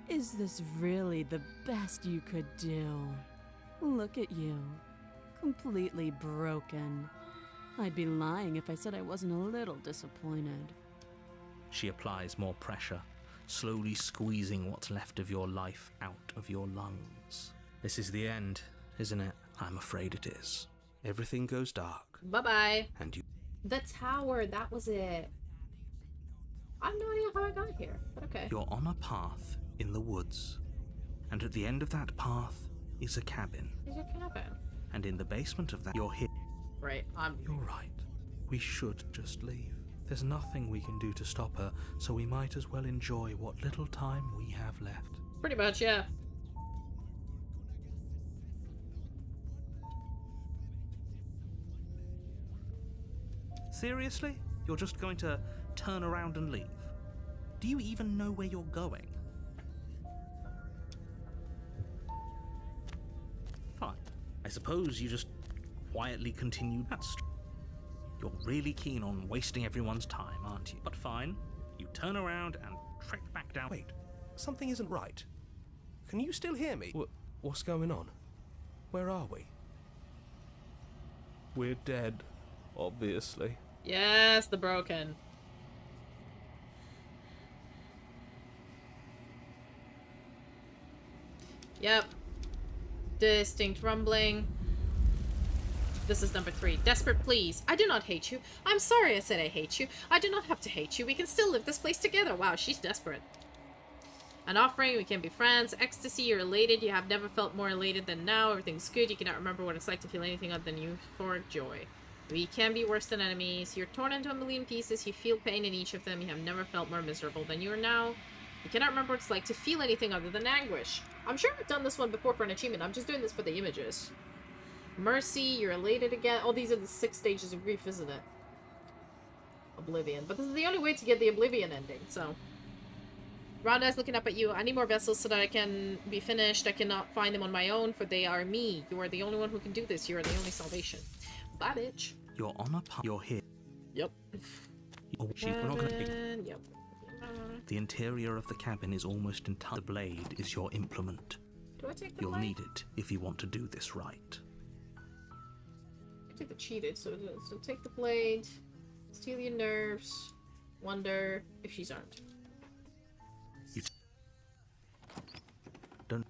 Is this really the best you could do? Look at you. Completely broken. I'd be lying if I said I wasn't a little disappointed. She applies more pressure, slowly squeezing what's left of your life out of your lungs. This is the end, isn't it? I'm afraid it is. Everything goes dark. Bye-bye. And you... The tower, that was it. I have no idea how I got here, but okay. You're on a path in the woods, and at the end of that path is a cabin. Is your cabin? And in the basement of that, you're hit. Right, You're right. We should just leave. There's nothing we can do to stop her, so we might as well enjoy what little time we have left. pretty much, yeah. Seriously? You're just going to turn around and leave? Do you even know where you're going? Fine. I suppose you just quietly continue that street. You're really keen on wasting everyone's time, aren't you? But fine. You turn around and trek back down. Wait, something isn't right. Can you still hear me? What's going on? Where are we? We're dead, obviously. Yes, the broken. Yep. Distinct rumbling. This is number 3. Desperate pleas. I do not hate you. I'm sorry I said I hate you. I do not have to hate you. We can still live this place together. Wow, she's desperate. An offering. We can be friends. Ecstasy. You're elated. You have never felt more elated than now. Everything's good. You cannot remember what it's like to feel anything other than euphoric joy. We can be worse than enemies. You're torn into a million pieces. You feel pain in each of them. You have never felt more miserable than you are now. You cannot remember what it's like to feel anything other than anguish. I'm sure I've done this one before for an achievement. I'm just doing this for the images. Mercy, you're elated again. Oh, these are the 6 stages of grief, isn't it? Oblivion. But this is the only way to get the Oblivion ending, so. Rhonda is looking up at you. I need more vessels so that I can be finished. I cannot find them on my own, for they are me. You are the only one who can do this. You are the only salvation. Bye, bitch. You're on a path. You're here. Yep. Oh, we're not gonna... Yep. The interior of the cabin is almost entirely. The blade is your implement. Do I take the You'll blade? need it if you want to do this right. I take the cheated, so take the blade, steal your nerves, wonder if she's armed. Don't.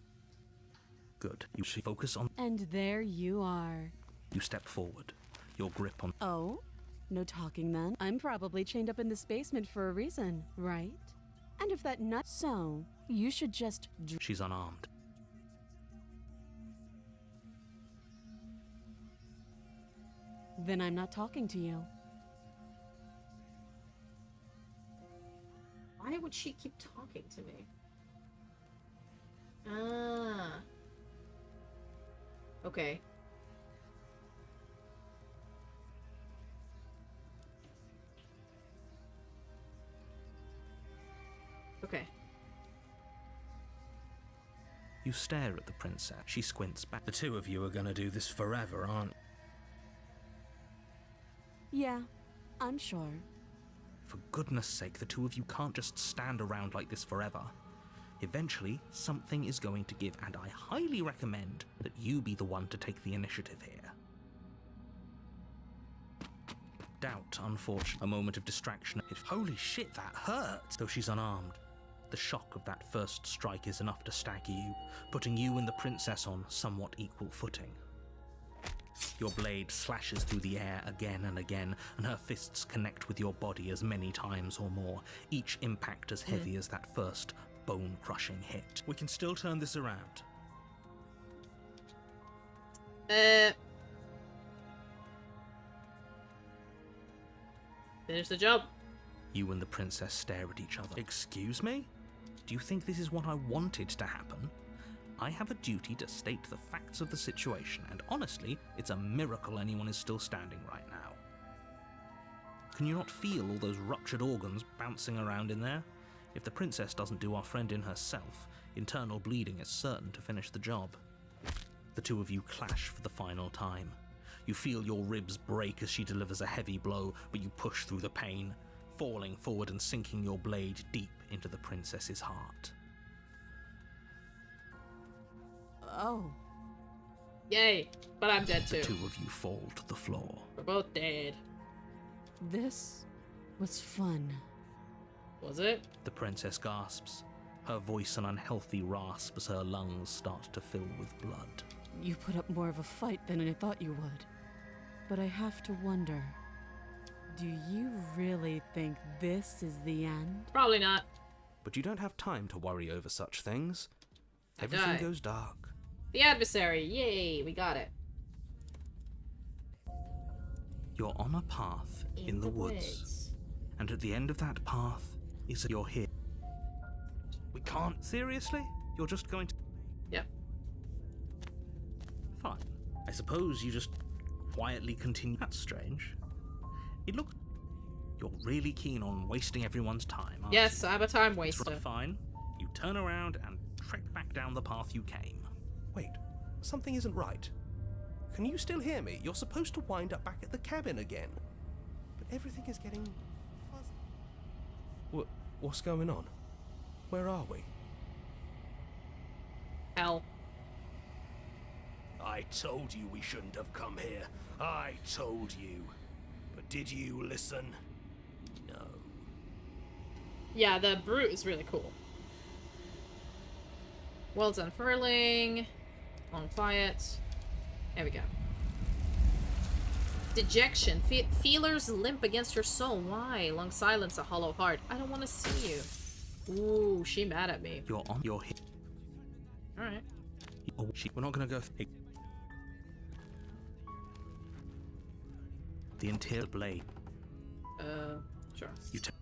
Good. You should focus on. And there you are. You step forward. Your grip on. Oh? No talking then. I'm probably chained up in this basement for a reason, right? And if that nut... So, you should just... She's unarmed. Then I'm not talking to you. Why would she keep talking to me? Ah. Okay. Okay. You stare at the princess. She squints back. The two of you are gonna do this forever, aren't you? Yeah, I'm sure. For goodness sake, the two of you can't just stand around like this forever. Eventually, something is going to give, and I highly recommend that you be the one to take the initiative here. Doubt, unfortunately. A moment of distraction. Holy shit, that hurt! Though she's unarmed. The shock of that first strike is enough to stagger you, putting you and the princess on somewhat equal footing. Your blade slashes through the air again and again, and her fists connect with your body as many times or more, each impact as heavy as that first bone-crushing hit. We can still turn this around. Finish the job. You and the princess stare at each other. Excuse me? Do you think this is what I wanted to happen? I have a duty to state the facts of the situation, and honestly, it's a miracle anyone is still standing right now. Can you not feel all those ruptured organs bouncing around in there? If the princess doesn't do our friend in herself, internal bleeding is certain to finish the job. The two of you clash for the final time. You feel your ribs break as she delivers a heavy blow, but you push through the pain, falling forward and sinking your blade deep into the princess's heart. Oh. Yay, but I'm dead too. The two of you fall to the floor. We're both dead. This was fun. Was it? The princess gasps, her voice an unhealthy rasp as her lungs start to fill with blood. You put up more of a fight than I thought you would. But I have to wonder, do you really think this is the end? Probably not. But you don't have time to worry over such things. I Everything die. goes dark. The adversary. Yay, we got it. You're on a path in the woods. And at the end of that path is you're here. We can't. Seriously? You're just going to. Yep. Fine. I suppose you just quietly continue. That's strange. It looks. You're really keen on wasting everyone's time, aren't Yes, you? I'm a time That's waster. right, fine. You turn around and trek back down the path you came. Wait, something isn't right. Can you still hear me? You're supposed to wind up back at the cabin again. But everything is getting fuzzy. What's going on? Where are we? Hell. I told you we shouldn't have come here. I told you. But did you listen? No. Yeah, the brute is really cool. World's unfurling. On quiet. There we go. Dejection. Feelers limp against her soul. Why? Long silence, a hollow heart. I don't want to see you. Ooh, she mad at me. You're on your hit. Alright. Oh, we're not gonna go. The interior blade. Sure. You take.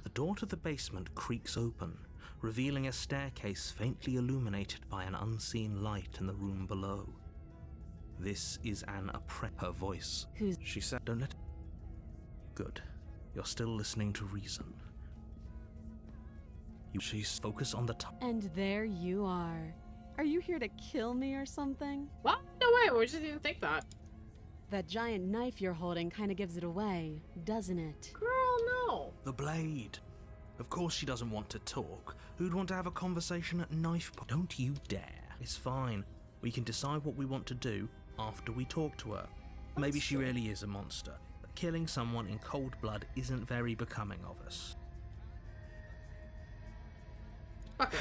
The door to the basement creaks open, revealing a staircase faintly illuminated by an unseen light in the room below. This is an her voice. Who's... She said, don't let. Good. You're still listening to reason. She's focus on the top. And there you are. Are you here to kill me or something? What? No way, we just didn't think that. That giant knife you're holding kind of gives it away, doesn't it? Girl, no. The blade. Of course she doesn't want to talk. Who'd want to have a conversation at knife point? Don't you dare. It's fine. We can decide what we want to do after we talk to her. Maybe she really is a monster. But killing someone in cold blood isn't very becoming of us. Fuck it.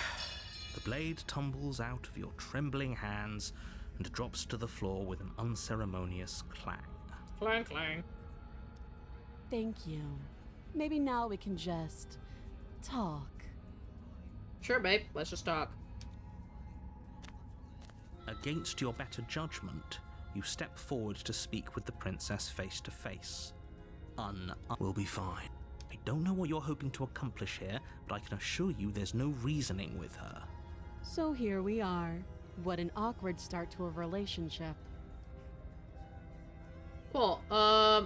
The blade tumbles out of your trembling hands and drops to the floor with an unceremonious clang. Clang, clang. Thank you. Maybe now we can just... talk. Sure, babe. Let's just talk. Against your better judgment, you step forward to speak with the princess face to face. Will be fine. I don't know what you're hoping to accomplish here, but I can assure you there's no reasoning with her. So here we are. What an awkward start to a relationship. Cool. I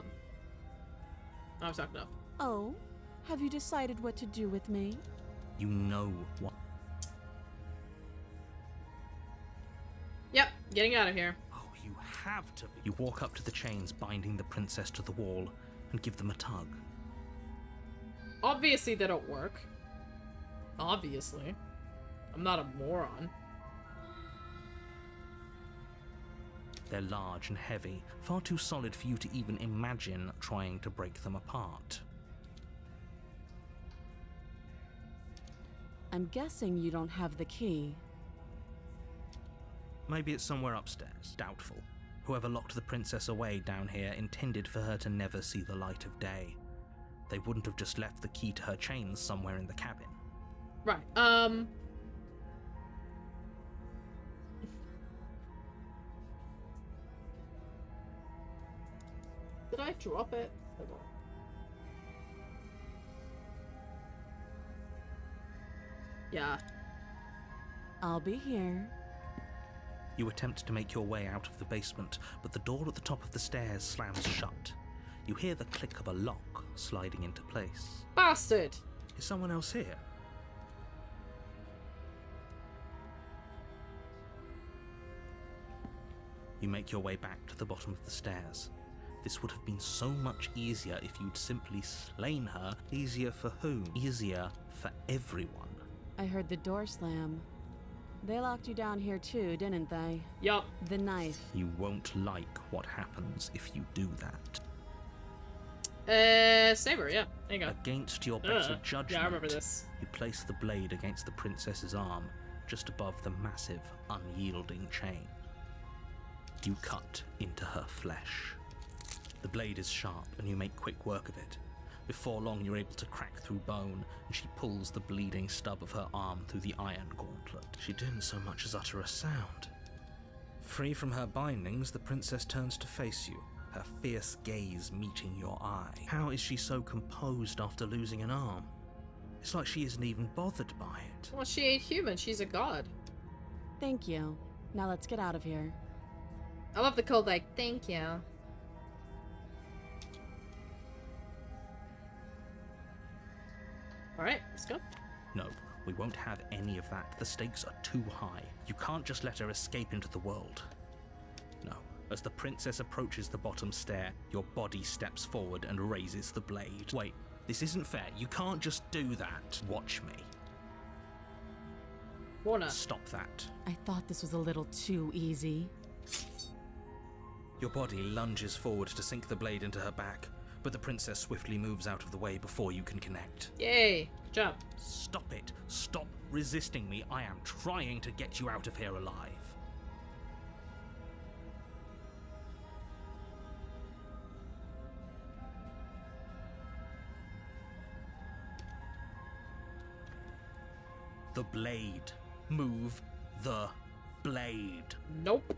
was talking enough. Oh, Have you decided what to do with me? You know what. Yep, getting out of here. Oh, you have to be. You walk up to the chains binding the princess to the wall and give them a tug. Obviously they don't work. Obviously. I'm not a moron. They're large and heavy, far too solid for you to even imagine trying to break them apart. I'm guessing you don't have the key. Maybe it's somewhere upstairs. Doubtful. Whoever locked the princess away down here intended for her to never see the light of day. They wouldn't have just left the key to her chains somewhere in the cabin. Right, Did I drop it? Hold on. Yeah. I'll be here. You attempt to make your way out of the basement, but the door at the top of the stairs slams shut. You hear the click of a lock sliding into place. Bastard! Is someone else here? You make your way back to the bottom of the stairs. This would have been so much easier if you'd simply slain her. Easier for whom? Easier for everyone. I heard the door slam. They locked you down here too, didn't they? Yup. The knife. You won't like what happens if you do that. Saber, yeah. There you go. Against your better judgment, Yeah, I remember this. you place the blade against the princess's arm, just above the massive, unyielding chain. You cut into her flesh. The blade is sharp, and you make quick work of it. Before long, you're able to crack through bone, and she pulls the bleeding stub of her arm through the iron gauntlet. She didn't so much as utter a sound. Free from her bindings, the princess turns to face you, her fierce gaze meeting your eye. How is she so composed after losing an arm? It's like she isn't even bothered by it. Well, she ain't human. She's a god. Thank you. Now let's get out of here. I love the cold, like, thank you. Alright, let's go. No, we won't have any of that. The stakes are too high. You can't just let her escape into the world. No. As the princess approaches the bottom stair, your body steps forward and raises the blade. Wait, this isn't fair. You can't just do that. Watch me. Warner. Stop that. I thought this was a little too easy. Your body lunges forward to sink the blade into her back, but the princess swiftly moves out of the way before you can connect. Yay. Good job. Stop it. Stop resisting me. I am trying to get you out of here alive. The blade. Move the blade. Nope.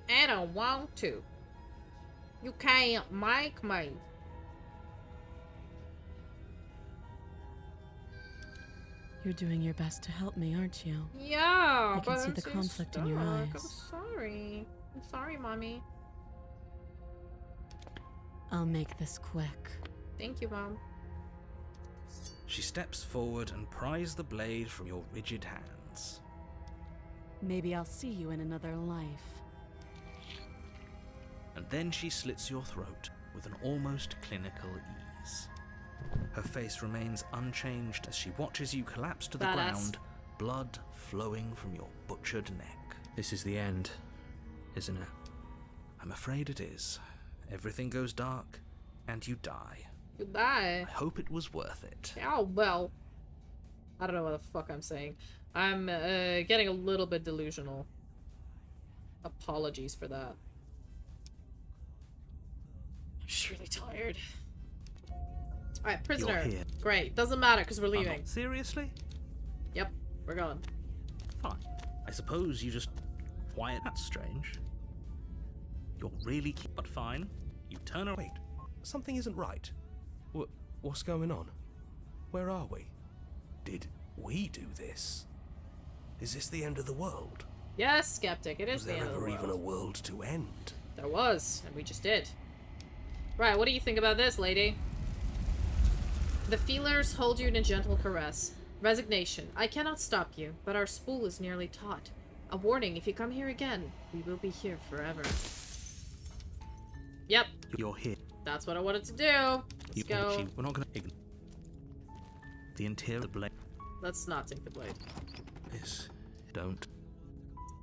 I don't want to. You can't make me. You're doing your best to help me, aren't you? Yeah, I can but see I'm the so conflict in your stuck. eyes. I'm sorry. I'm sorry, Mommy. I'll make this quick. Thank you, Mom. She steps forward and pries the blade from your rigid hands. Maybe I'll see you in another life. And then she slits your throat with an almost clinical ease. Her face remains unchanged as she watches you collapse to the Badass. ground, blood flowing from your butchered neck. This is the end, isn't it? I'm afraid it is. Everything goes dark, and you die. Goodbye. I hope it was worth it. Oh, well. I don't know what the fuck I'm saying. I'm getting a little bit delusional. Apologies for that. I'm just really tired. Alright, prisoner. You're here. Great. Doesn't matter because we're I'm leaving. not- Seriously? Yep, we're going. Fine. I suppose you just quiet. That's strange. You're really but fine. You turn away. Wait, something isn't right. What's going on? Where are we? Did we do this? Is this the end of the world? Yes, skeptic. It is Was the there end of the ever even a world. world to end? There was, and we just did. Right, what do you think about this, lady? The feelers hold you in a gentle caress. Resignation. I cannot stop you, but our spool is nearly taut. A warning, if you come here again, we will be here forever. Yep, You're here. that's what I wanted to do. Let's go. We're not gonna ignore the interior of the blade. Let's not take the blade. This. Don't.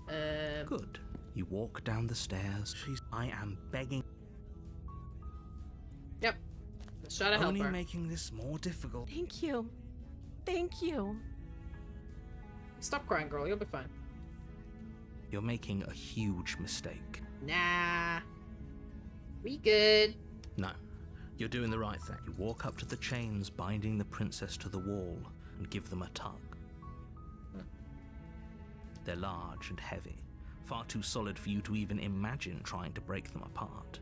Good. You walk down the stairs. I am begging. Yep. Let's try to help Only her. making this more difficult. Thank you. Thank you. Stop crying, girl. You'll be fine. You're making a huge mistake. Nah. We good. No, you're doing the right thing. You walk up to the chains binding the princess to the wall and give them a tug. They're large and heavy, far too solid for you to even imagine trying to break them apart.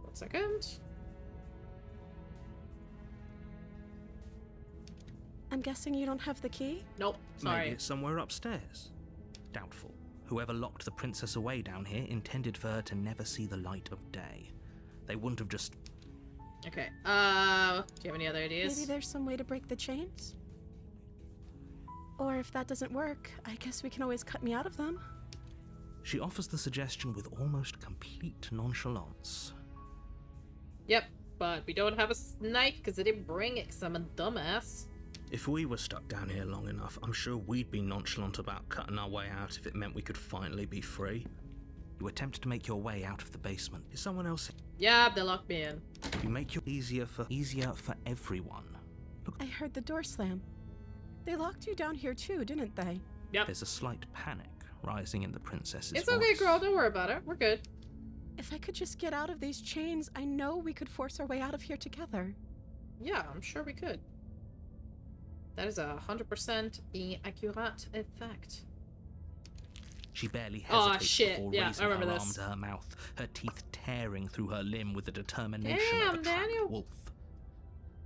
One second. I'm guessing you don't have the key? Nope. Sorry. Maybe it's somewhere upstairs. Doubtful. Whoever locked the princess away down here intended for her to never see the light of day. They wouldn't have just... Okay. Do you have any other ideas? Maybe there's some way to break the chains? Or if that doesn't work, I guess we can always cut me out of them. She offers the suggestion with almost complete nonchalance. Yep, but we don't have a knife because I didn't bring it because I'm a dumbass. If we were stuck down here long enough, I'm sure we'd be nonchalant about cutting our way out if it meant we could finally be free. You attempt to make your way out of the basement. Is someone else? Yeah, they locked me in. You make it easier for everyone. Look, I heard the door slam. They locked you down here too, didn't they? Yep. there's a slight panic rising in the princess's It's voice. okay, girl. Don't worry about it. We're good. If I could just get out of these chains, I know we could force our way out of here together. Yeah, I'm sure we could. That is 100% accurate effect. She barely Aw, hesitates shit. before Yeah, raising I remember her this. arm to her mouth, her teeth tearing through her limb with the determination Damn, of a trapped Daniel. wolf.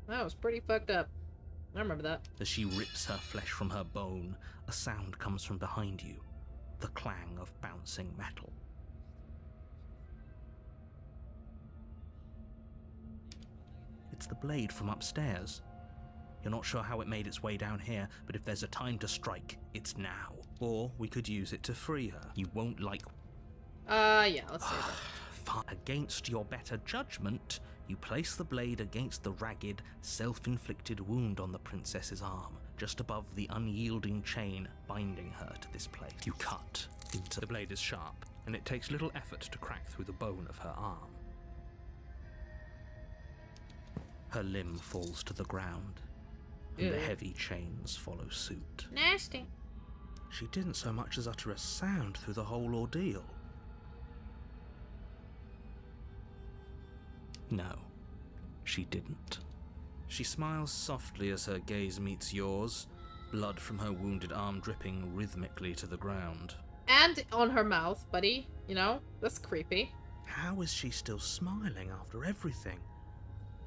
That was pretty fucked up. I remember that. As she rips her flesh from her bone, a sound comes from behind you, the clang of bouncing metal. It's the blade from upstairs. You're not sure how it made its way down here, but if there's a time to strike, it's now. Or we could use it to free her. You won't like... Yeah, let's save it. Far against your better judgment, you place the blade against the ragged, self-inflicted wound on the princess's arm, just above the unyielding chain binding her to this place. You cut into... The blade is sharp, and it takes little effort to crack through the bone of her arm. Her limb falls to the ground, and the Ew. heavy chains follow suit. Nasty. She didn't so much as utter a sound through the whole ordeal. No, she didn't. She smiles softly as her gaze meets yours, blood from her wounded arm dripping rhythmically to the ground. And on her mouth, buddy. You know? That's creepy. How is she still smiling after everything?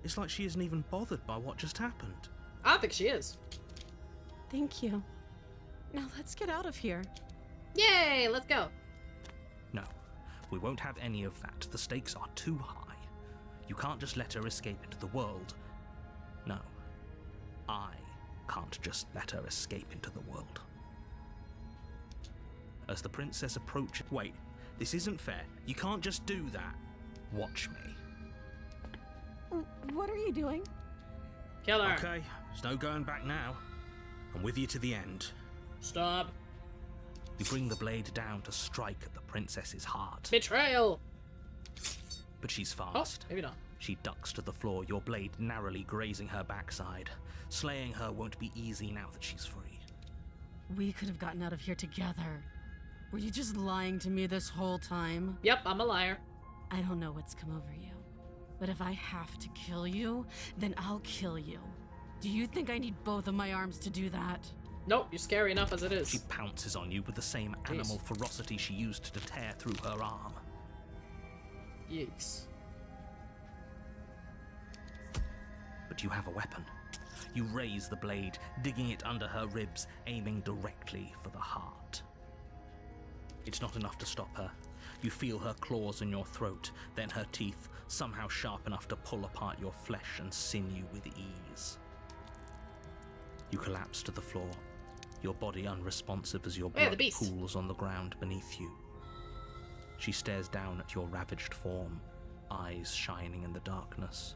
It's like she isn't even bothered by what just happened. I don't think she is. Thank you. Now let's get out of here. Yay, let's go. No, we won't have any of that. The stakes are too high. You can't just let her escape into the world. No, I can't just let her escape into the world. As the princess approaches... Wait, this isn't fair. You can't just do that. Watch me. What are you doing? Kill her. Okay, there's no going back now. I'm with you to the end. Stop. You bring the blade down to strike at the princess's heart. Betrayal. But she's Oh, fast. maybe not. She ducks to the floor, your blade narrowly grazing her backside. Slaying her won't be easy now that she's free. We could have gotten out of here together. Were you just lying to me this whole time? Yep, I'm a liar. I don't know what's come over you, but if I have to kill you, then I'll kill you. Do you think I need both of my arms to do that? Nope, you're scary enough as it is. She pounces on you with the same animal ferocity she used to tear through her arm. Yikes. But you have a weapon. You raise the blade, digging it under her ribs, aiming directly for the heart. It's not enough to stop her. You feel her claws in your throat, then her teeth, somehow sharp enough to pull apart your flesh and sinew with ease. You collapse to the floor, your body unresponsive as your blood pools on the ground beneath you. She stares down at your ravaged form, eyes shining in the darkness,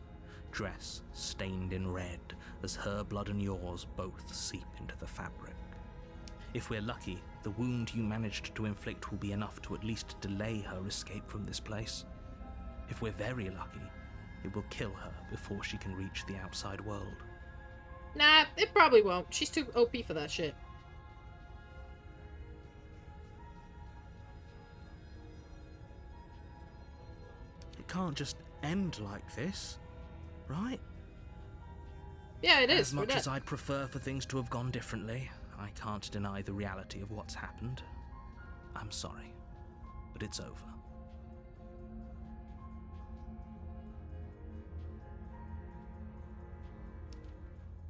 dress stained in red as her blood and yours both seep into the fabric. If we're lucky, the wound you managed to inflict will be enough to at least delay her escape from this place. If we're very lucky, it will kill her before she can reach the outside world. Nah, it probably won't. She's too OP for that shit. It can't just end like this, right? Yeah, it is. As much as I'd prefer for things to have gone differently, I can't deny the reality of what's happened. I'm sorry, but it's over.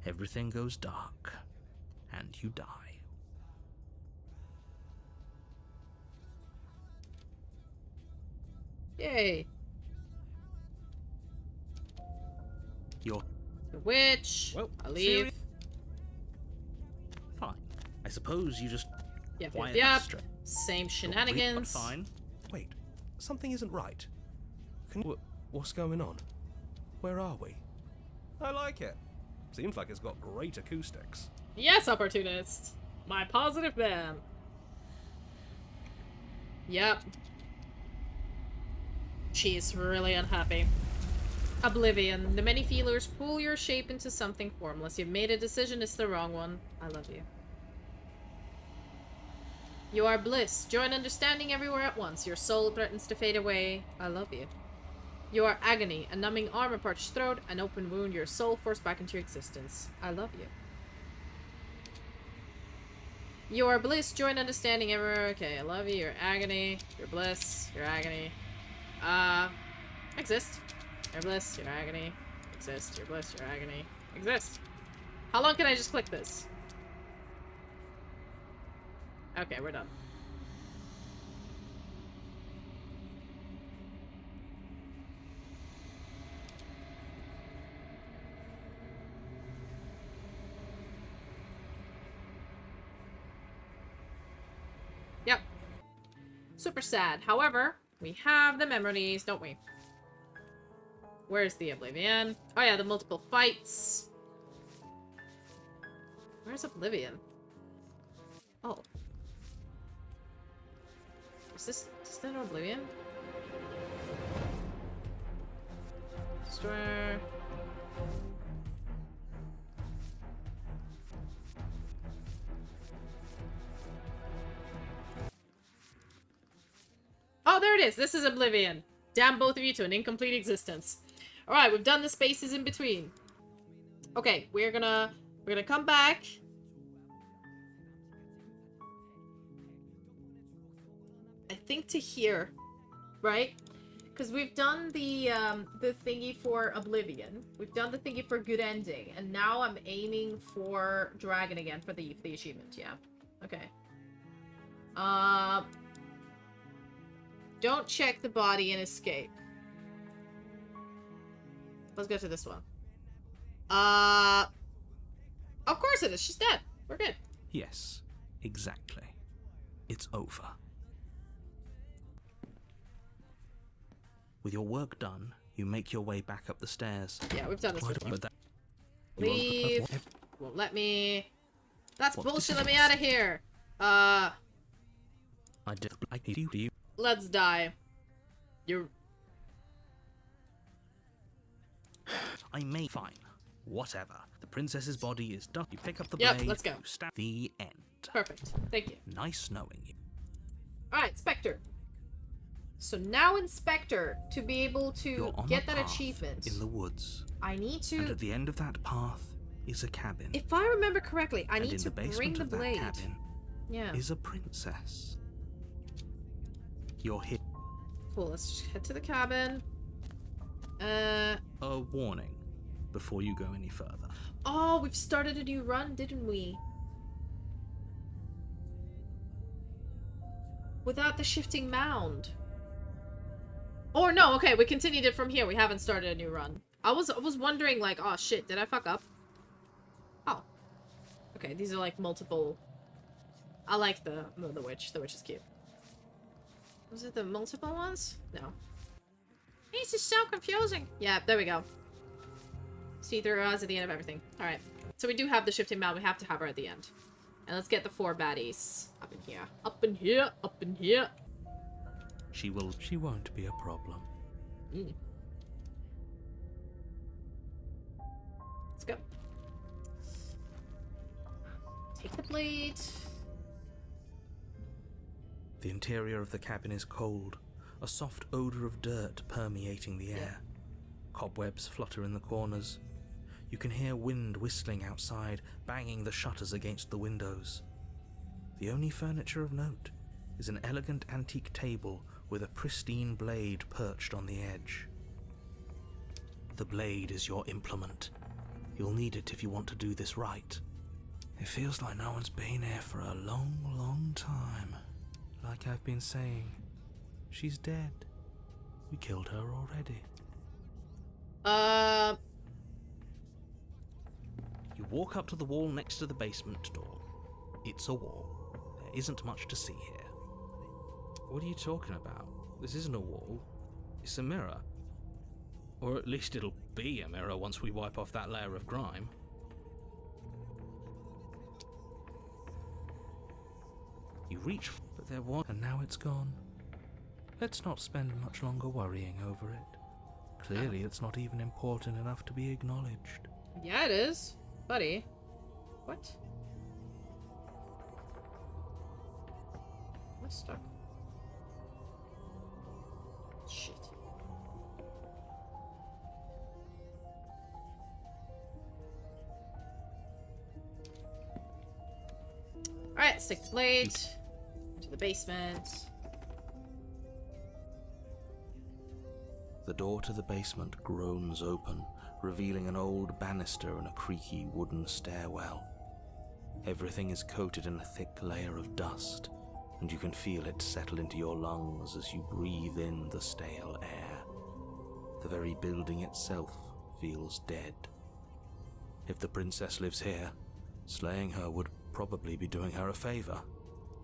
Everything goes dark, and you die. Yay. You're the witch. Well, I leave. Fine. I suppose you just Yep. Same But shenanigans. fine. Wait, something isn't right. What's going on? Where are we? I like it. Seems like it's got great acoustics. Yes, opportunist. My positive man. Yep. She's really unhappy. Oblivion. The many feelers pull your shape into something formless. You've made a decision, it's the wrong one. I love you. You are bliss. Joy and understanding everywhere at once. Your soul threatens to fade away. I love you. You are agony. A numbing arm, a parched throat, an open wound. Your soul forced back into your existence. I love you. You are bliss. Joy and understanding everywhere. Okay, I love you. You're agony. You're bliss. You're agony. Exist. You're bliss. You're agony. Exist. You're bliss. You're agony. Exist. How long can I just click this? Okay, we're done. Yep. Super sad. However, we have the memories, don't we? Where's the Oblivion? Oh yeah, the multiple fights. Where's Oblivion? Oh. Is that Oblivion? Destroyer. Oh, there it is. This is Oblivion. Damn both of you to an incomplete existence. Alright, we've done the spaces in between. Okay, we're gonna come back. I think to here, right? Because we've done the thingy for Oblivion. We've done the thingy for Good Ending. And now I'm aiming for Dragon again for the achievement, yeah. Okay. Don't check the body and escape. Let's go to this one. Of course it is. She's dead. We're good. Yes, exactly. It's over. With your work done, you make your way back up the stairs. Yeah, we've done this before. But that Leave. Won't let me. That's What? bullshit. Let me out of here. I did. I need you. Let's die. You're. I may fine. Whatever. The princess's body is done. You pick up the Yep, blade. let's go. You stab the end. Perfect. Thank you. Nice knowing you. Alright, Spectre. So now in Spectre, to be able You're to on get a that path achievement, in the woods, I need and to. at the end of that path is a cabin. If I remember correctly, I and need in to the basement bring the of that blade. cabin Yeah. is a princess. You're here. Cool. Let's just head to the cabin. A warning before you go any further. Oh, we've started a new run, didn't we? Without the shifting mound. Or no, okay, we continued it from here. We haven't started a new run. I was wondering, like, oh shit, did I fuck up? Oh. Okay, these are like multiple. I like the witch. The witch is cute. Was it the multiple ones? No. This is so confusing. Yeah, there we go. See through us at the end of everything. Alright. So we do have the shifting mound. We have to have her at the end. And let's get the 4 baddies. Up in here. Up in here. Up in here. She won't be a problem. Mm. Let's go. Take the blade. The interior of the cabin is cold, a soft odor of dirt permeating the air. Cobwebs flutter in the corners. You can hear wind whistling outside, banging the shutters against the windows. The only furniture of note is an elegant antique table with a pristine blade perched on the edge. The blade is your implement. You'll need it if you want to do this right. It feels like no one's been here for a long, long time. Like I've been saying, she's dead. We killed her already. You walk up to the wall next to the basement door. It's a wall. There isn't much to see here. What are you talking about? This isn't a wall. It's a mirror. Or at least it'll be a mirror once we wipe off that layer of grime. You reach, but there was, and now it's gone. Let's not spend much longer worrying over it. Clearly, it's not even important enough to be acknowledged. Yeah, it is. Buddy. What? What's stuck? Shit. Alright, stick the blade to the basement. The door to the basement groans open, revealing an old banister and a creaky wooden stairwell. Everything is coated in a thick layer of dust, and you can feel it settle into your lungs as you breathe in the stale air. The very building itself feels dead. If the princess lives here, slaying her would probably be doing her a favor.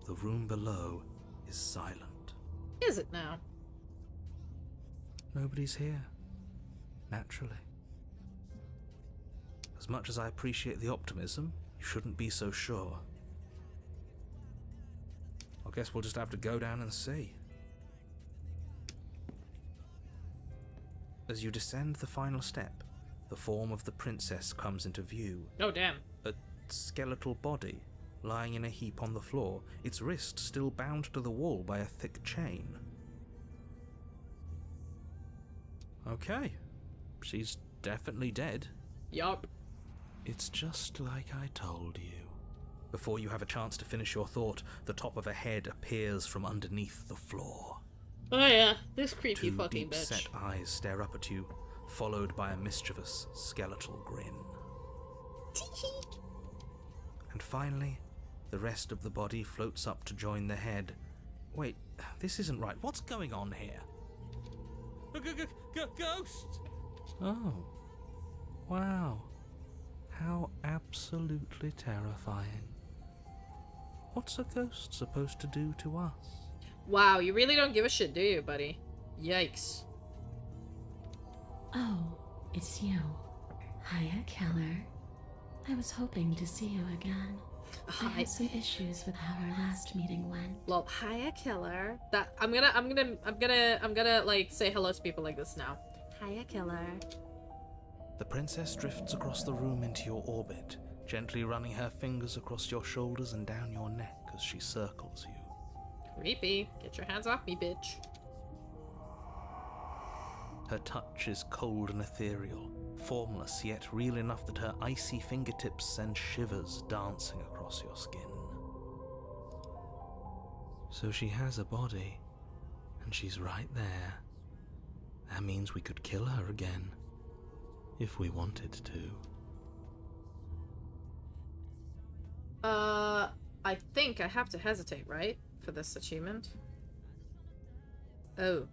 The room below is silent. Is it now? Nobody's here. Naturally. As much as I appreciate the optimism, you shouldn't be so sure. I guess we'll just have to go down and see. As you descend the final step, the form of the princess comes into view. Oh, damn. A skeletal body, lying in a heap on the floor, its wrist still bound to the wall by a thick chain. Okay, she's definitely dead. Yup. It's just like I told you. Before you have a chance to finish your thought, the top of a head appears from underneath the floor. Oh yeah, this creepy 2 fucking bitch. deep-set eyes stare up at you, followed by a mischievous skeletal grin. And finally, the rest of the body floats up to join the head. Wait, this isn't right. What's going on here? Ghost! Oh. Wow. How absolutely terrifying. What's a ghost supposed to do to us? Wow, you really don't give a shit, do you, buddy? Yikes. Oh, it's you. Hiya, Keller. I was hoping to see you again. I had some issues with how our last meeting went. Lol, hiya, killer. That I'm gonna like say hello to people like this now. Hiya, killer. The princess drifts across the room into your orbit, gently running her fingers across your shoulders and down your neck as she circles you. Creepy. Get your hands off me, bitch. Her touch is cold and ethereal, formless yet real enough that her icy fingertips send shivers dancing across your skin. So she has a body, and she's right there. That means we could kill her again, if we wanted to. I think I have to hesitate, right? For this achievement. Oh.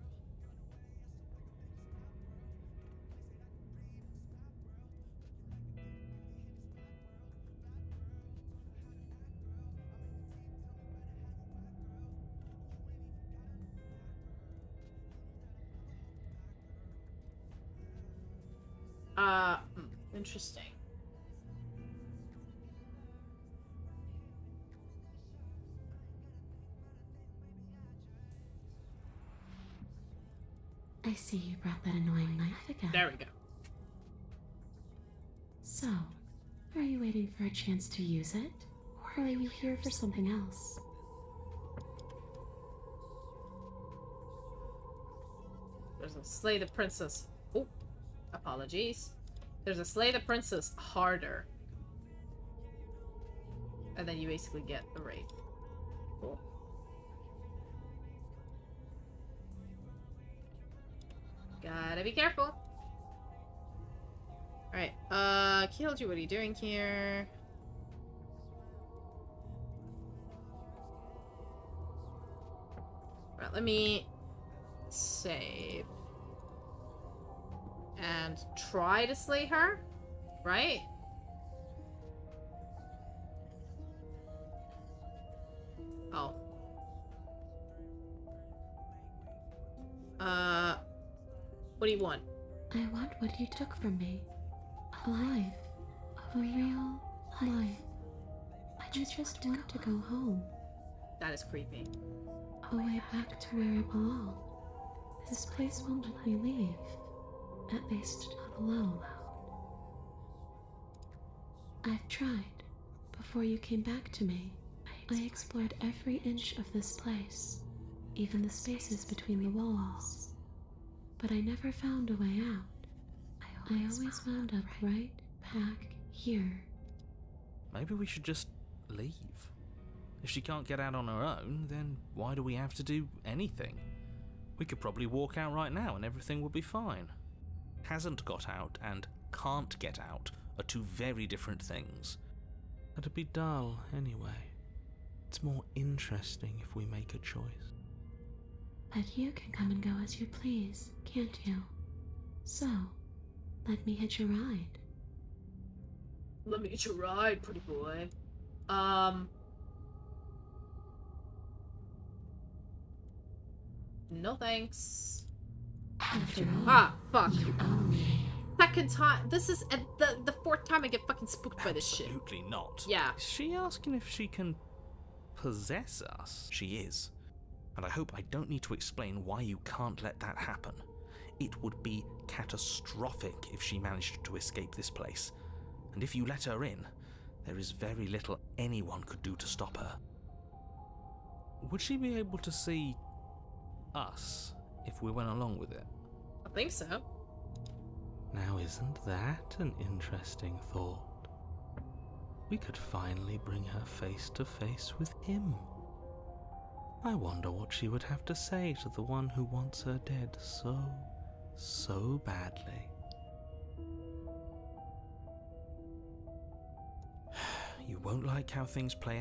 Interesting. I see you brought that annoying knife again. There we go. So, are you waiting for a chance to use it? Or are you here for something else? There's a slay the princess. Oh, apologies. There's a slay the princess harder. And then you basically get the wraith. Cool. Gotta be careful. Alright, killed you, what are you doing here? Alright, let me save. And try to slay her, right? Oh. What do you want? I want what you took from me. A life. A real life. I just want to go home. That is creepy. A way back to where I belong. This place won't let me leave. At least not alone. I've tried. Before you came back to me, I explored every inch of this place, even the spaces between the walls. But I never found a way out. I always wound up right back here. Maybe we should just leave. If she can't get out on her own, then why do we have to do anything? We could probably walk out right now and everything would be fine. Hasn't got out and can't get out are two very different things. That'd be dull anyway. It's more interesting if we make a choice. But you can come and go as you please, can't you? So, let me hitch a ride. Let me hitch a ride, pretty boy. No thanks. After all, Ah, fuck. you owe me. Second time. This is the fourth time I get fucking spooked by this shit. Absolutely not. Yeah. Is she asking if she can possess us? She is. And I hope I don't need to explain why you can't let that happen. It would be catastrophic if she managed to escape this place. And if you let her in, there is very little anyone could do to stop her. Would she be able to see us if we went along with it? I think so. Now isn't that an interesting thought? We could finally bring her face to face with him. I wonder what she would have to say to the one who wants her dead so badly. You won't like how things play out.